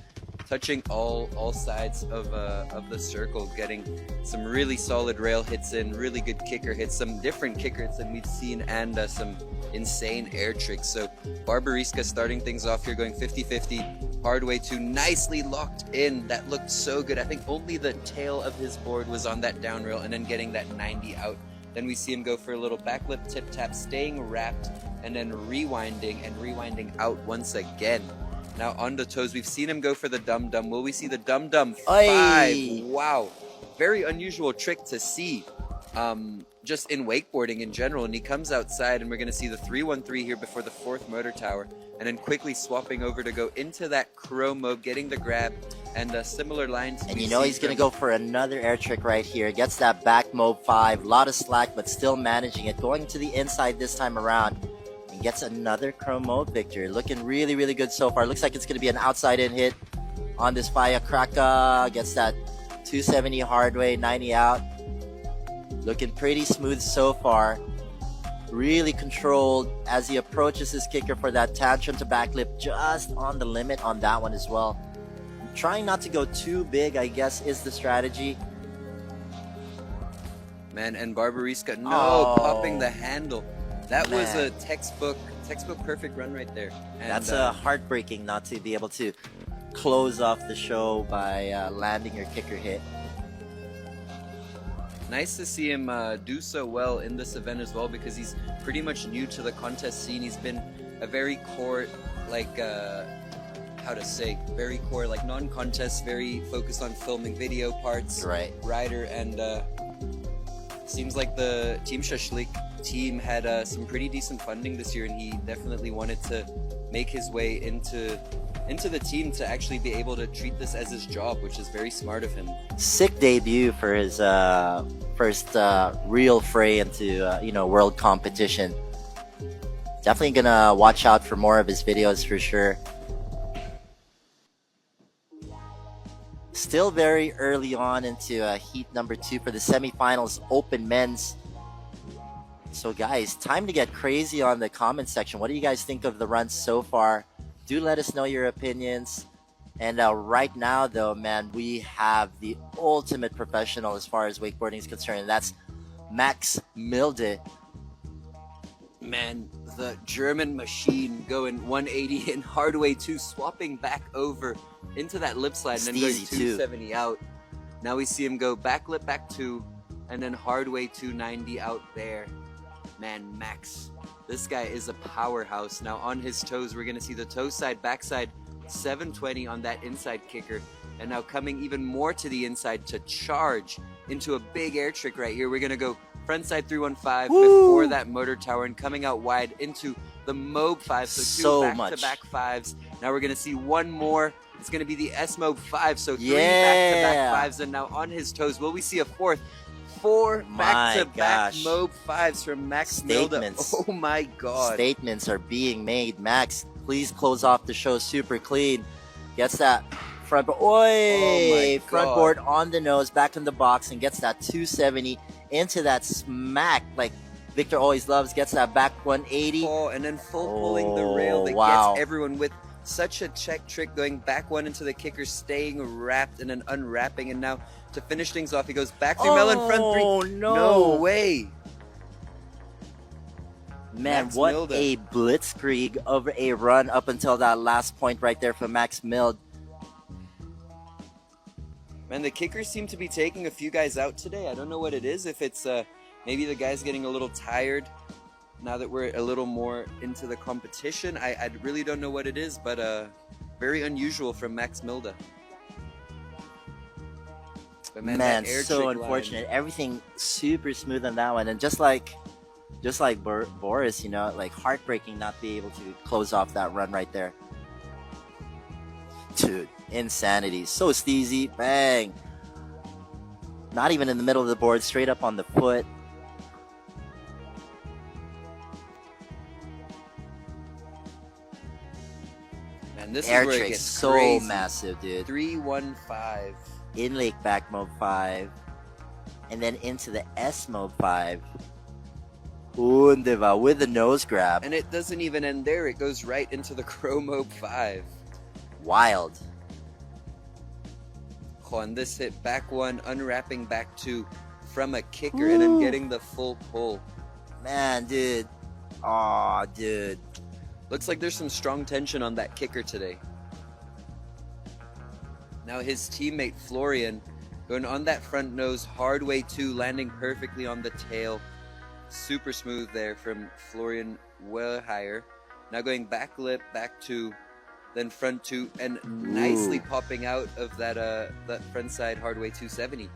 touching all sides of the circle, getting some really solid rail hits in, really good kicker hits, some different kicker hits than we've seen, and some insane air tricks. So Barbariska starting things off here, going 50-50, hard way 2, nicely locked in. That looked so good. I think only the tail of his board was on that down rail, and then getting that 90 out. Then we see him go for a little back lip tip tap, staying wrapped, and then rewinding out once again. Now on the toes, we've seen him go for the dum-dum. Will we see the dum-dum 5? Oy. Wow. Very unusual trick to see just in wakeboarding in general. And he comes outside, and we're going to see the 313 here before the 4th motor tower. And then quickly swapping over to go into that chromo, getting the grab, and similar lines. And you know he's going to go for another air trick right here. Gets that back mob 5. A lot of slack, but still managing it. Going to the inside this time around. Gets another chrome mode victory. Looking really good so far. Looks like it's going to be an outside in hit on this firecracker. Gets that 270 hard way, 90 out. Looking pretty smooth so far. Really controlled as he approaches his kicker for that tantrum to backlip, just on the limit on that one as well. Trying not to go too big, I guess, is the strategy. Man, and Barbariska, popping the handle. That was a textbook perfect run right there. And that's heartbreaking not to be able to close off the show by landing your kicker hit. Nice to see him do so well in this event as well, because he's pretty much new to the contest scene. He's been a very core, like, very core, like non-contest, very focused on filming video parts, right, rider, and seems like the Team Shashlik team had some pretty decent funding this year, and he definitely wanted to make his way into the team to actually be able to treat this as his job, which is very smart of him. Sick debut for his first real fray into world competition. Definitely gonna watch out for more of his videos for sure. Still very early on into heat number 2 for the semifinals open men's. So guys, time to get crazy on the comment section. What do you guys think of the run so far? Do let us know your opinions. And right now though, man, we have the ultimate professional as far as wakeboarding is concerned, and that's Max Milde. Man, the German machine going 180 in hard way 2, swapping back over into that lip slide, and then going 270 out. Now we see him go back lip back 2, and then hard way 290 out there. Man, Max, this guy is a powerhouse. Now on his toes, we're going to see the toe side, backside, 720 on that inside kicker. And now coming even more to the inside to charge into a big air trick right here. We're going to go front side 315 before that motor tower, and coming out wide into the Mobe 5. So two back-to-back 5s. Now we're going to see one more It's going to be the S-Mob 5. So 3 back-to-back Yeah. 5s, and now on his toes. Will we see a fourth? 4 My back-to-back gosh. Mob 5s from Max Milda. Statements. Oh my god. Statements are being made. Max, please close off the show super clean. Gets that front board. Oi! my Front God. board on the nose, back in the box, and gets that 270 into that smack like Victor always loves. Gets that back 180. Oh, and then full pulling the rail that wow. gets everyone with such a check trick, going back one into the kicker, staying wrapped and then unwrapping, and now to finish things off, he goes back through melon front 3. Oh, no. No way. Man, Max what Milda. a blitzkrieg of a run up until that last point right there from Max Mild. Man, the kickers seem to be taking a few guys out today. I don't know what it is. If it's maybe the guys getting a little tired now that we're a little more into the competition. I really don't know what it is, but very unusual from Max Milda. But Man, that air so trick unfortunate. Everything super smooth on that one, and just like Boris, you know, like heartbreaking not be able to close off that run right there. Dude, insanity. So steezy, bang. Not even in the middle of the board, straight up on the foot. And this Air is where it trick gets so crazy. massive, dude. 3-1-5. In Lake back mode 5, and then into the S mode 5. Wunderbar with the nose grab. And it doesn't even end there. It goes right into the Chromo 5. Wild. Oh, and this hit back one, unwrapping back two from a kicker, and then getting the full pull. Man, dude. Aw, dude. Looks like there's some strong tension on that kicker today. Now his teammate Florian going on that front nose, hard way 2, landing perfectly on the tail. Super smooth there from Florian Wellhire. Now going back lip, back 2, then front 2, and nicely popping out of that front side hard way 270.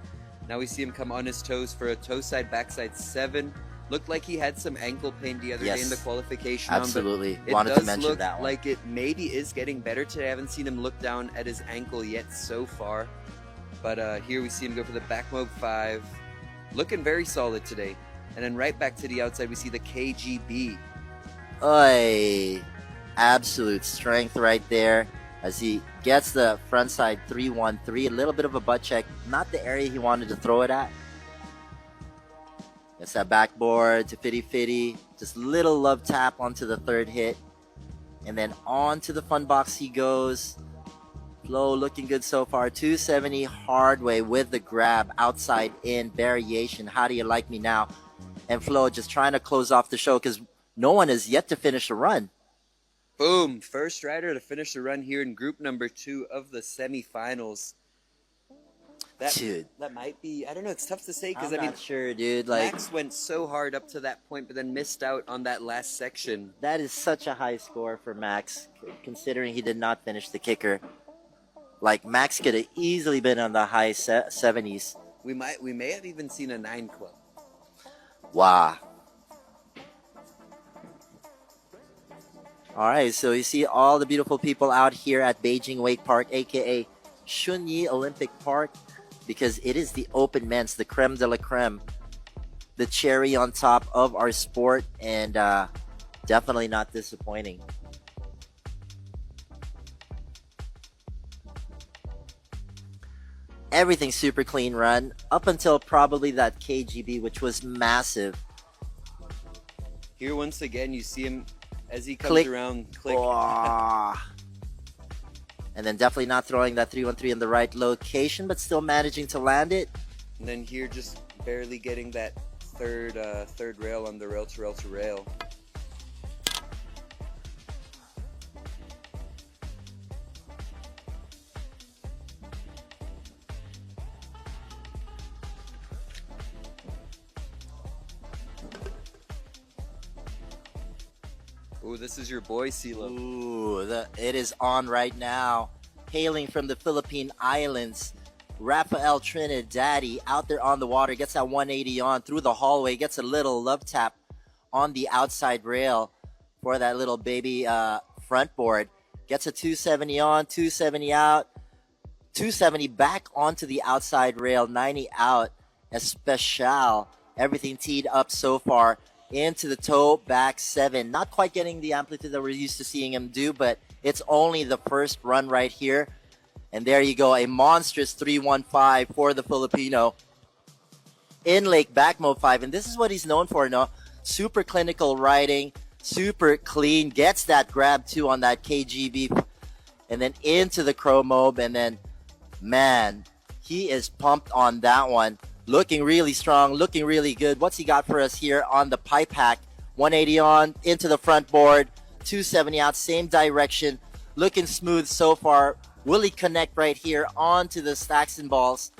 Now we see him come on his toes for a toe side, backside 7. Looked like he had some ankle pain the other day in the qualification. Absolutely. It Wanted does to mention look that one. like it maybe is getting better today. I haven't seen him look down at his ankle yet so far. But here we see him go for the back mob 5. Looking very solid today. And then right back to the outside, we see the KGB. Oy. Absolute strength right there as he gets the front side 3-1-3. A little bit of a butt check. Not the area he wanted to throw it at. Gets that backboard to fitty. Just little love tap onto the third hit. And then on to the fun box he goes. Flo looking good so far. 270 hard way with the grab. Outside in variation. How do you like me now? And Flo just trying to close off the show because no one has yet to finish a run. Boom. First rider to finish the run here in group number 2 of the semifinals. Dude. That might be, I don't know, it's tough to say because I'm I mean, not sure, dude. Like, Max went so hard up to that point, but then missed out on that last section. that is such a high score for Max, considering he did not finish the kicker. Like, Max could have easily been on the high 70s. We may have even seen a 9 club. Wow. All right, so you see all the beautiful people out here at Beijing Wake Park, aka Shunyi Olympic Park, because it is the open men's, the creme de la creme, the cherry on top of our sport, and definitely not disappointing. Everything super clean run up until probably that KGB, which was massive. Here once again, you see him as he comes Click. around. Click. Oh. And then definitely not throwing that 3-1-3 in the right location, but still managing to land it. And then here just barely getting that third rail on the rail to rail to rail. Ooh, this is your boy, CeeLo. Ooh, it is on right now. Hailing from the Philippine Islands, Rafael Trinidadi out there on the water. Gets that 180 on through the hallway. Gets a little love tap on the outside rail for that little baby front board. Gets a 270 on, 270 out, 270 back onto the outside rail, 90 out. Especial. Everything teed up so far. Into the toe, back 7. Not quite getting the amplitude that we're used to seeing him do, but it's only the first run right here. And there you go, a monstrous 315 for the Filipino. In Lake back mode 5, and this is what he's known for, no? Super clinical riding, super clean, gets that grab too on that KGB, and then into the crow mob, and then, man, he is pumped on that one. Looking really strong, looking really good. What's he got for us here on the pipe hack? 180 on, into the front board, 270 out, same direction. Looking smooth so far. Will he connect right here onto the stacks and balls?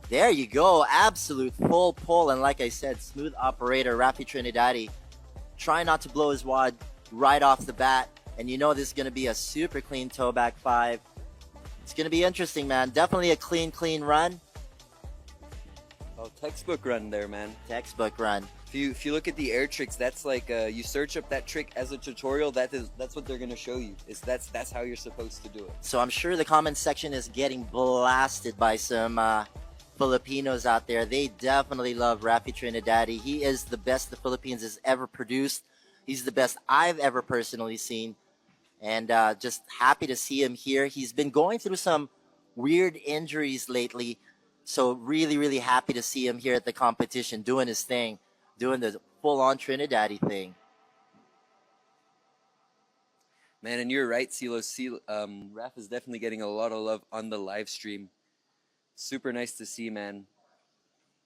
There you go, absolute full pull, and like I said, smooth operator, Rafi Trinidadi. Try not to blow his wad right off the bat, and you know this is going to be a super clean toe back 5. It's going to be interesting, man. Definitely a clean run. Oh, textbook run there, man. Textbook run. If you look at the air tricks, that's like you search up that trick as a tutorial. That's what they're gonna show you. That's how you're supposed to do it. So I'm sure the comment section is getting blasted by some Filipinos out there. They definitely love Rafi Trinidadi. He is the best the Philippines has ever produced. He's the best I've ever personally seen, and just happy to see him here. He's been going through some weird injuries lately, so really happy to see him here at the competition doing his thing. Doing the full-on Trinidadi thing. Man, and you're right, Silo. Raph is definitely getting a lot of love on the live stream. Super nice to see, man.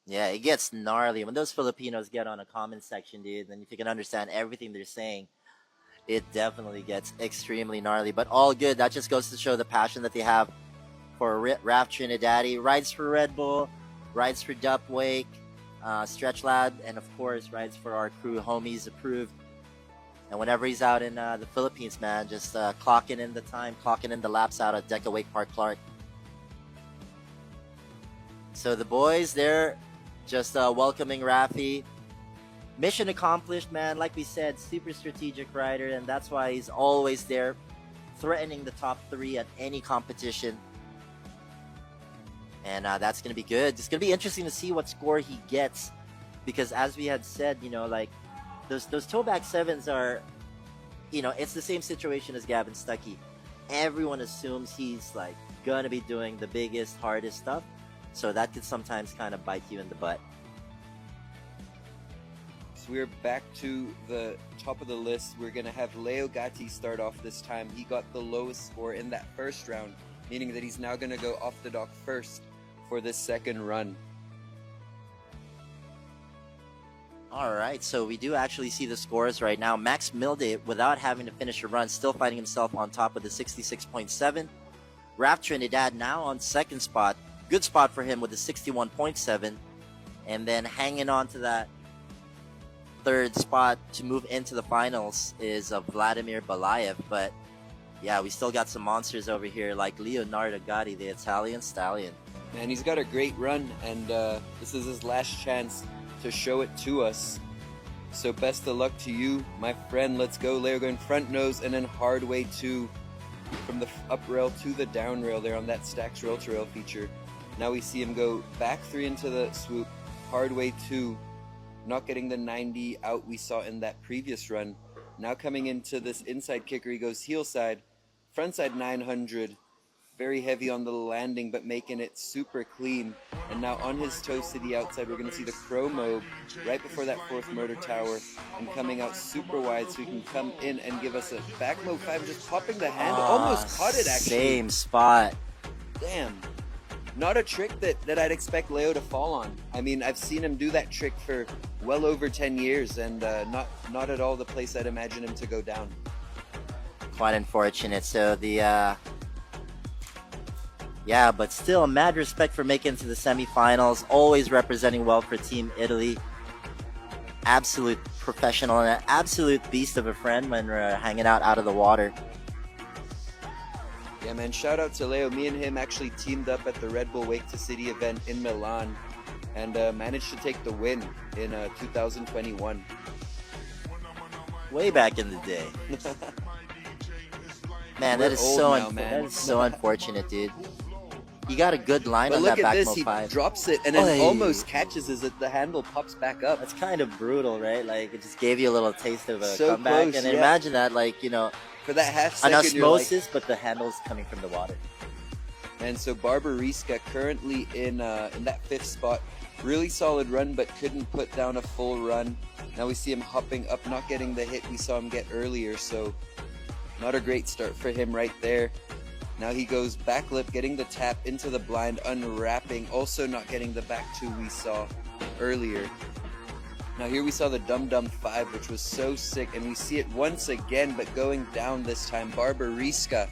Yeah, it gets gnarly. When those Filipinos get on a comment section, dude, and if you can understand everything they're saying, it definitely gets extremely gnarly. But all good. That just goes to show the passion that they have for Raph Trinidadi. Rides for Red Bull, rides for Dup Wake, Stretch Lab, and of course rides for our crew homies approved. And whenever he's out in the Philippines, man, just clocking in the time, clocking in the laps out at Deca Wake Park Clark. So the boys, they're just welcoming Rafi. Mission accomplished, man. Like we said, super strategic rider, and that's why he's always there, threatening the top 3 at any competition. And that's going to be good. It's going to be interesting to see what score he gets, because as we had said, you know, like those toeback 7s are, you know, it's the same situation as Gavin Stuckey. Everyone assumes he's like going to be doing the biggest, hardest stuff. So that could sometimes kind of bite you in the butt. So we're back to the top of the list. We're going to have Leo Gatti start off this time. He got the lowest score in that first round, meaning that he's now going to go off the dock first for this second run. All right, so we do actually see the scores right now. Max Milde, without having to finish a run, still finding himself on top with a 66.7. Raph Trinidad now on second spot. Good spot for him with a 61.7. And then hanging on to that third spot to move into the finals is Vladimir Balayev. But yeah, we still got some monsters over here like Leonardo Gatti, the Italian stallion. Man, he's got a great run, and this is his last chance to show it to us. So best of luck to you, my friend. Let's go. Leo going front nose and then hard way 2 from the up rail to the down rail there on that stacks rail to rail feature. Now we see him go back 3 into the swoop, hard way 2, not getting the 90 out we saw in that previous run. Now coming into this inside kicker, he goes heel side, front side 900, very heavy on the landing, but making it super clean. And now on his toes to the outside, we're going to see the crow mob right before that 4th murder tower, and coming out super wide so he can come in and give us a back mob 5, just popping the hand, almost caught it actually. Same spot. Damn. Not a trick that I'd expect Leo to fall on. I mean, I've seen him do that trick for well over 10 years, and not at all the place I'd imagine him to go down. Quite unfortunate. So the yeah, but still mad respect for making it to the semifinals. Always representing well for Team Italy. Absolute professional and an absolute beast of a friend when we're hanging out of the water. Yeah, man, shout out to Leo. Me and him actually teamed up at the Red Bull Wake to City event in Milan, and managed to take the win in 2021. Way back in the day. Man, We're that is old so now, man. that is so unfortunate, dude. He got a good line But on look that at back this, Mo he 5. drops it and then Oy. almost catches as the handle pops back up. That's kind of brutal, right? Like, it just gave you a little taste of a So comeback. close, and then yeah. imagine that, like, you know, For that half an second, you're like, osmosis, but the handle's coming from the water. and so Barbariska currently in that 5th spot. Really solid run, but couldn't put down a full run. Now we see him hopping up, not getting the hit we saw him get earlier, so not a great start for him right there. Now he goes back lip, getting the tap into the blind, unwrapping, also not getting the back 2 we saw earlier. Now here we saw the Dum Dum 5, which was so sick, and we see it once again, but going down this time. Barbariska.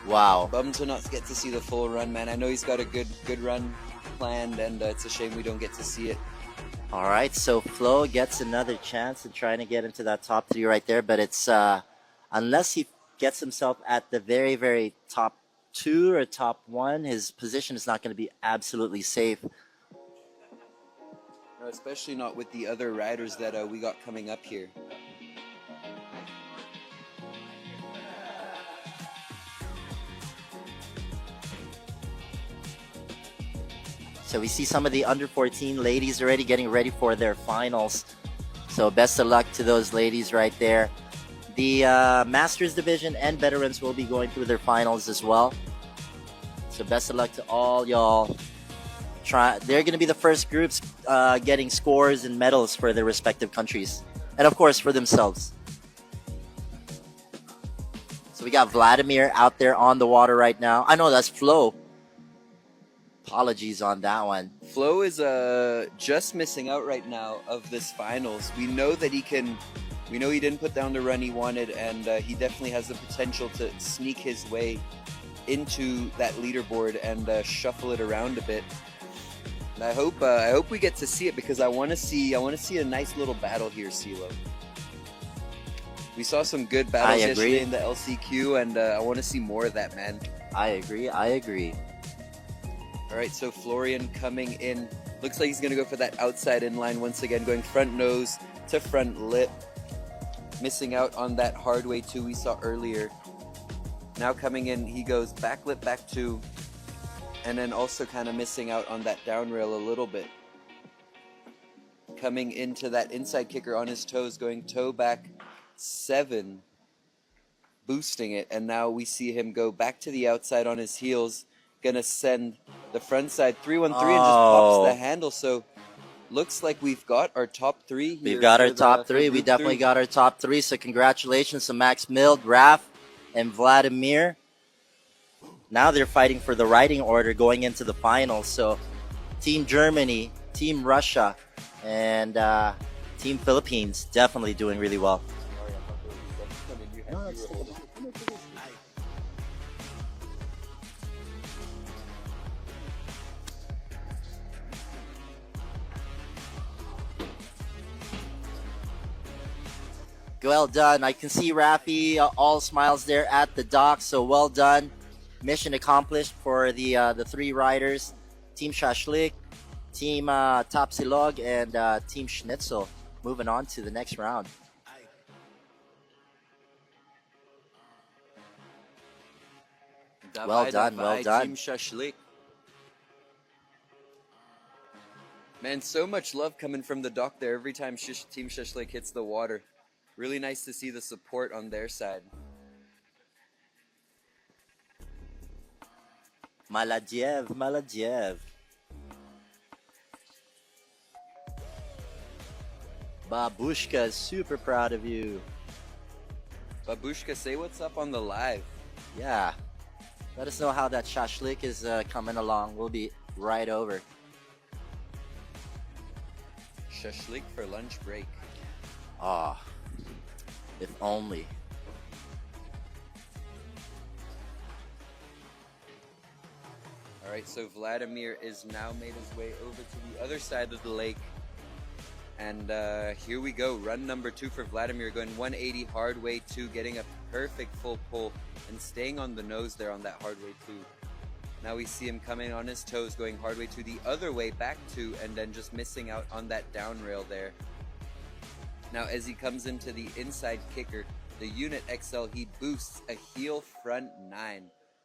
Wow. Bummed to not get to see the full run, man. I know he's got a good run planned, and it's a shame we don't get to see it. All right, so Flo gets another chance at trying to get into that top 3 right there, but it's unless he gets himself at the very, very top 2 or top 1, his position is not going to be absolutely safe. No, especially not with the other riders that we got coming up here. So we see some of the under 14 ladies already getting ready for their finals. So best of luck to those ladies right there. The Masters Division and Veterans will be going through their finals as well. So best of luck to all y'all. They're going to be the first groups getting scores and medals for their respective countries. And of course for themselves. So we got Vladimir out there on the water right now. I know that's Flo. Apologies on that one. Flo is just missing out right now of this finals. We know that he can. We know he didn't put down the run he wanted, and he definitely has the potential to sneak his way into that leaderboard and shuffle it around a bit. And I hope we get to see it, because I want to see a nice little battle here, CeeLo. We saw some good battles yesterday in the LCQ, and I want to see more of that, man. I agree. All right, so Florian coming in. Looks like he's going to go for that outside inline once again, going front nose to front lip. Missing out on that hard way 2 we saw earlier. Now coming in, he goes back lip, back 2, and then also kind of missing out on that down rail a little bit. Coming into that inside kicker on his toes, going toe back 7, boosting it, and now we see him go back to the outside on his heels. Gonna send the front side 313 and just pops the handle. So looks like we've got our top 3 here. We've got our top 3. We definitely got our top 3. So congratulations to Max Mild, Raf, and Vladimir. Now they're fighting for the riding order going into the finals. So Team Germany, Team Russia, and Team Philippines definitely doing really well. Well done. I can see Rafi all smiles there at the dock. So well done. Mission accomplished for the 3 riders. Team Shashlik, Team Tapsilog, and Team Schnitzel. Moving on to the next round. Well done, well done. Team Shashlik. Man, so much love coming from the dock there every time Team Shashlik hits the water. Really nice to see the support on their side. Maladiev, Maladiev. Babushka is super proud of you. Babushka, say what's up on the live. Yeah. Let us know how that shashlik is coming along. We'll be right over. Shashlik for lunch break. Ah, if only. Alright, so Vladimir is now made his way over to the other side of the lake. And here we go, run number 2 for Vladimir, going 180 hard way 2, getting a perfect full pull and staying on the nose there on that hard way 2. Now we see him coming on his toes, going hard way 2 the other way back 2, and then just missing out on that down rail there. Now as he comes into the inside kicker, the unit XL, he boosts a heel front 9.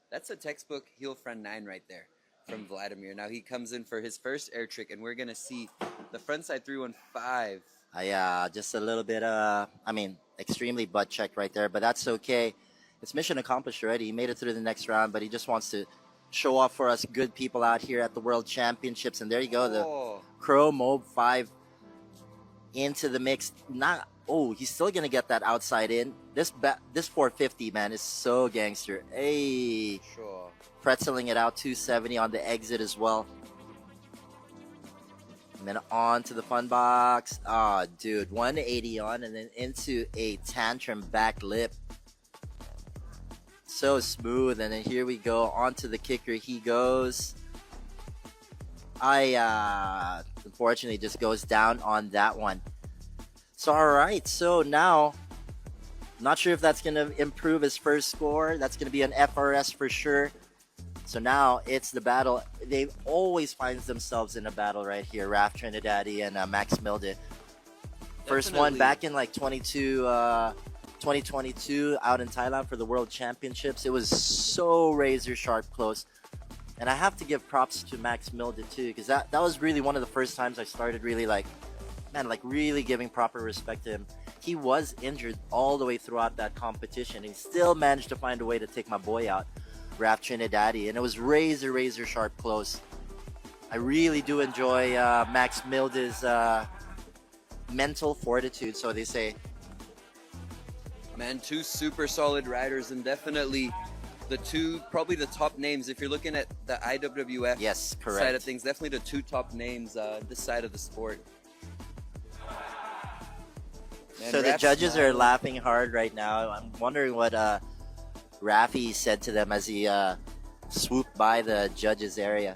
That's a textbook heel front 9 right there from Vladimir. Now he comes in for his first air trick, and we're going to see the frontside 315. Just a little bit, I mean, extremely butt checked right there, but that's okay. It's mission accomplished already. He made it through the next round, but he just wants to show off for us good people out here at the World Championships. And there you go, the Crow Mob 5 into the mix. He's still going to get that outside in. This 450, man, is so gangster. Hey. Sure. Pretzeling it out, 270 on the exit as well. And then on to the fun box. Dude, 180 on and then into a tantrum back lip. So smooth. And then here we go. Onto the kicker he goes. Unfortunately just goes down on that one. So, all right. So now, not sure if that's going to improve his first score. That's going to be an FRS for sure. So now it's the battle. They always find themselves in a battle right here. Raf Trinidadi and Max Milde. First one back in like 2022 out in Thailand for the World Championships. It was so razor sharp close. And I have to give props to Max Milde too, because that was really one of the first times I started really really giving proper respect to him. He was injured all the way throughout that competition. He still managed to find a way to take my boy out. Raf Trinidadi, and it was razor sharp close. I really do enjoy Max Milde's mental fortitude, so they say. Man, two super solid riders, and definitely probably the top names. If you're looking at the IWWF side of things, definitely the two top names this side of the sport. Man, so the judges are laughing hard right now. I'm wondering what Rafi said to them as he swooped by the judges area.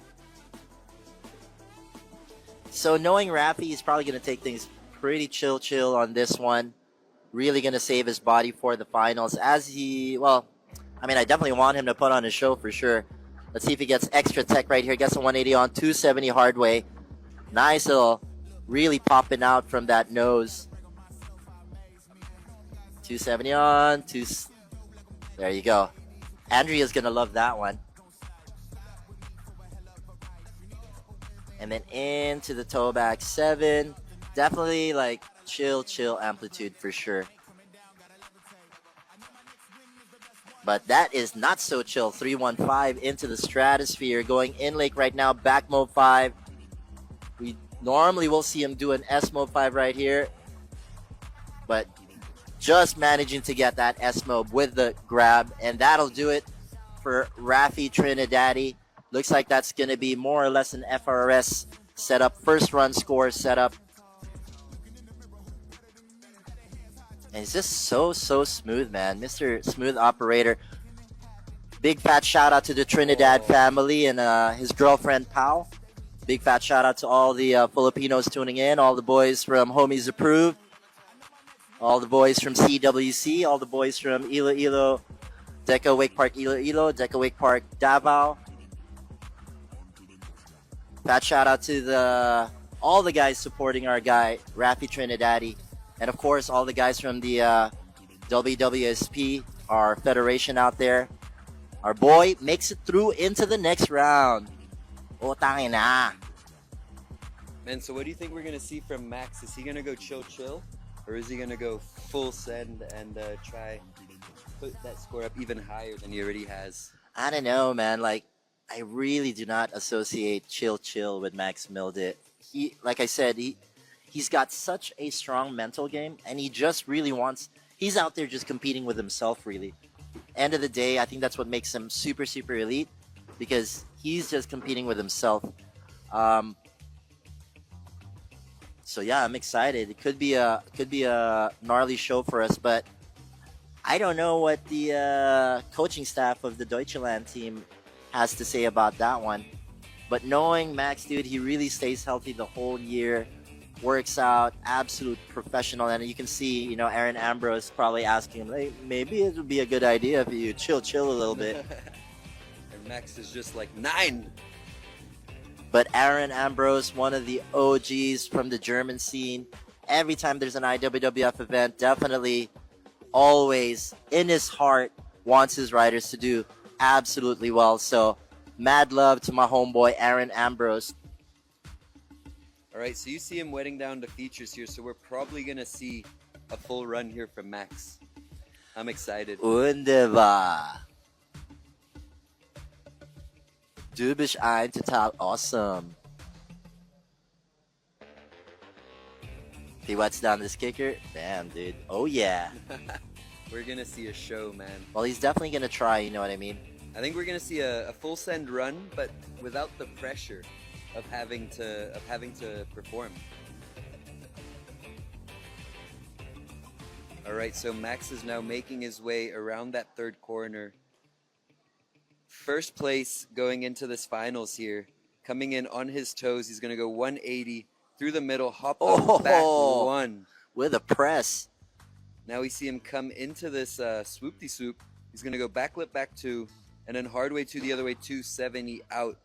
So knowing Rafi, he's probably going to take things pretty chill on this one. Really going to save his body for the finals. I definitely want him to put on a show for sure. Let's see if he gets extra tech right here. Gets a 180 on, 270 hard way. Nice little, really popping out from that nose. 270 on, there you go. Andrea's going to love that one. And then into the toe back 7. Definitely like chill amplitude for sure. But that is not so chill. 315 into the stratosphere. Going in lake right now. Back mode 5. We normally will see him do an S mode 5 right here. But just managing to get that S-Mob with the grab, and that'll do it for Rafi Trinidadi. Looks like that's going to be more or less an FRS setup, first run score setup. And it's just so smooth, man. Mr. Smooth Operator. Big fat shout out to the Trinidad family and his girlfriend Pao. Big fat shout out to all the Filipinos tuning in, all the boys from Homies Approved. All the boys from CWC, all the boys from Iloilo, Deca Wake Park Iloilo, Deca Wake Park Davao. Fat shout out to all the guys supporting our guy, Rafi Trinidadi. And of course, all the guys from the WWSP, our federation out there. Our boy makes it through into the next round. Oh, tangin na. Man, so what do you think we're going to see from Max? Is he going to go chill? Or is he going to go full send and try put that score up even higher than he already has? I don't know, man. Like, I really do not associate chill with Max Milde. He, like I said, he's got such a strong mental game, and he just really he's out there just competing with himself, really. End of the day, I think that's what makes him super elite, because he's just competing with himself. So yeah, I'm excited. It could be a gnarly show for us, but I don't know what the coaching staff of the Deutschland team has to say about that one. But knowing Max, dude, he really stays healthy the whole year, works out, absolute professional, and you can see, Aaron Ambrose probably asking him, hey, maybe it would be a good idea if you chill a little bit. And Max is just like 9. But Aaron Ambrose, one of the OGs from the German scene, every time there's an IWWF event, definitely always, in his heart, wants his riders to do absolutely well. So, mad love to my homeboy, Aaron Ambrose. All right, so you see him wetting down the features here, so we're probably going to see a full run here from Max. I'm excited. Wunderbar. Du bist ein total awesome. He wets down this kicker. Damn, dude. Oh, yeah. We're going to see a show, man. Well, he's definitely going to try, you know what I mean? I think we're going to see a full send run, but without the pressure of having to perform. All right, so Max is now making his way around that third corner. First place going into this finals here. Coming in on his toes, he's going to go 180 through the middle, hop up, back one. With a press. Now we see him come into this swoop-de-swoop. He's going to go back lip, back two, and then hard way two the other way, 270 out.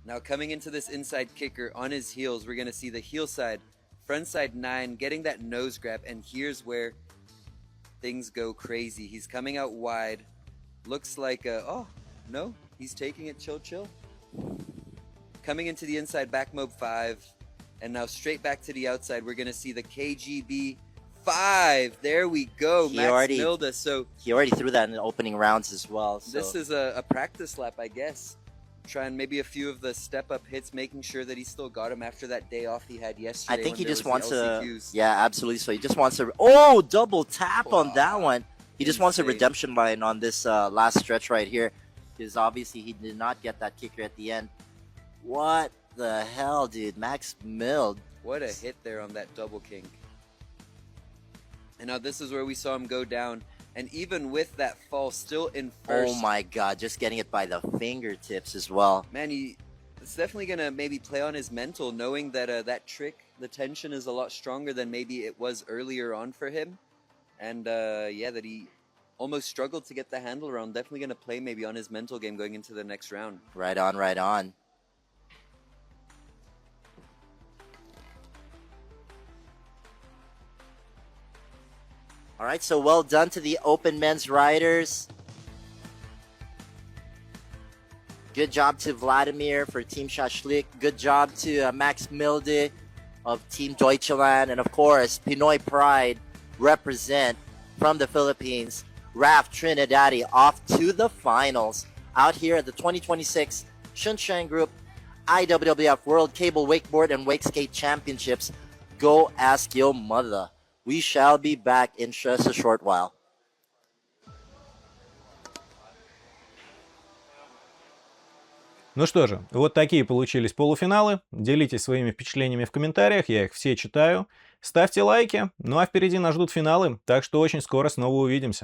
Now coming into this inside kicker on his heels, we're going to see the heel side, front side 9, getting that nose grab, and here's where things go crazy. He's coming out wide. Looks like oh, no, he's taking it chill. Coming into the inside back mob 5, and now straight back to the outside, we're going to see the KGB 5. There we go, Max Milda. So he already threw that in the opening rounds as well. So. This is a practice lap, I guess. Trying maybe a few of the step-up hits, making sure that he still got him after that day off he had yesterday. I think he just wants to... Yeah, absolutely. So he just wants to... Oh, double tap on that one. He just wants a redemption line on this last stretch right here. Because obviously he did not get that kicker at the end. What the hell, dude? Max Mild. What a hit there on that double king. And now this is where we saw him go down. And even with that fall, still in first. Oh my god, just getting it by the fingertips as well. Man, it's definitely going to maybe play on his mental, knowing that that trick, the tension is a lot stronger than maybe it was earlier on for him. And yeah, that he almost struggled to get the handle around. Definitely going to play maybe on his mental game going into the next round. Right on, right on. All right, so well done to the open men's riders. Good job to Vladimir for Team Shashlik. Good job to Max Milde of Team Deutschland. And of course, Pinoy Pride represent from the Philippines. Raf Trinidadi off to the finals. Out here at the 2026 Shunshan Group IWWF World Cable Wakeboard and Wake Skate Championships. Go ask your mother. We shall be back in just a short while. Ну что же, вот такие получились полуфиналы. Делитесь своими впечатлениями в комментариях, я их все читаю. Ставьте лайки, ну а впереди нас ждут финалы, так что очень скоро снова увидимся.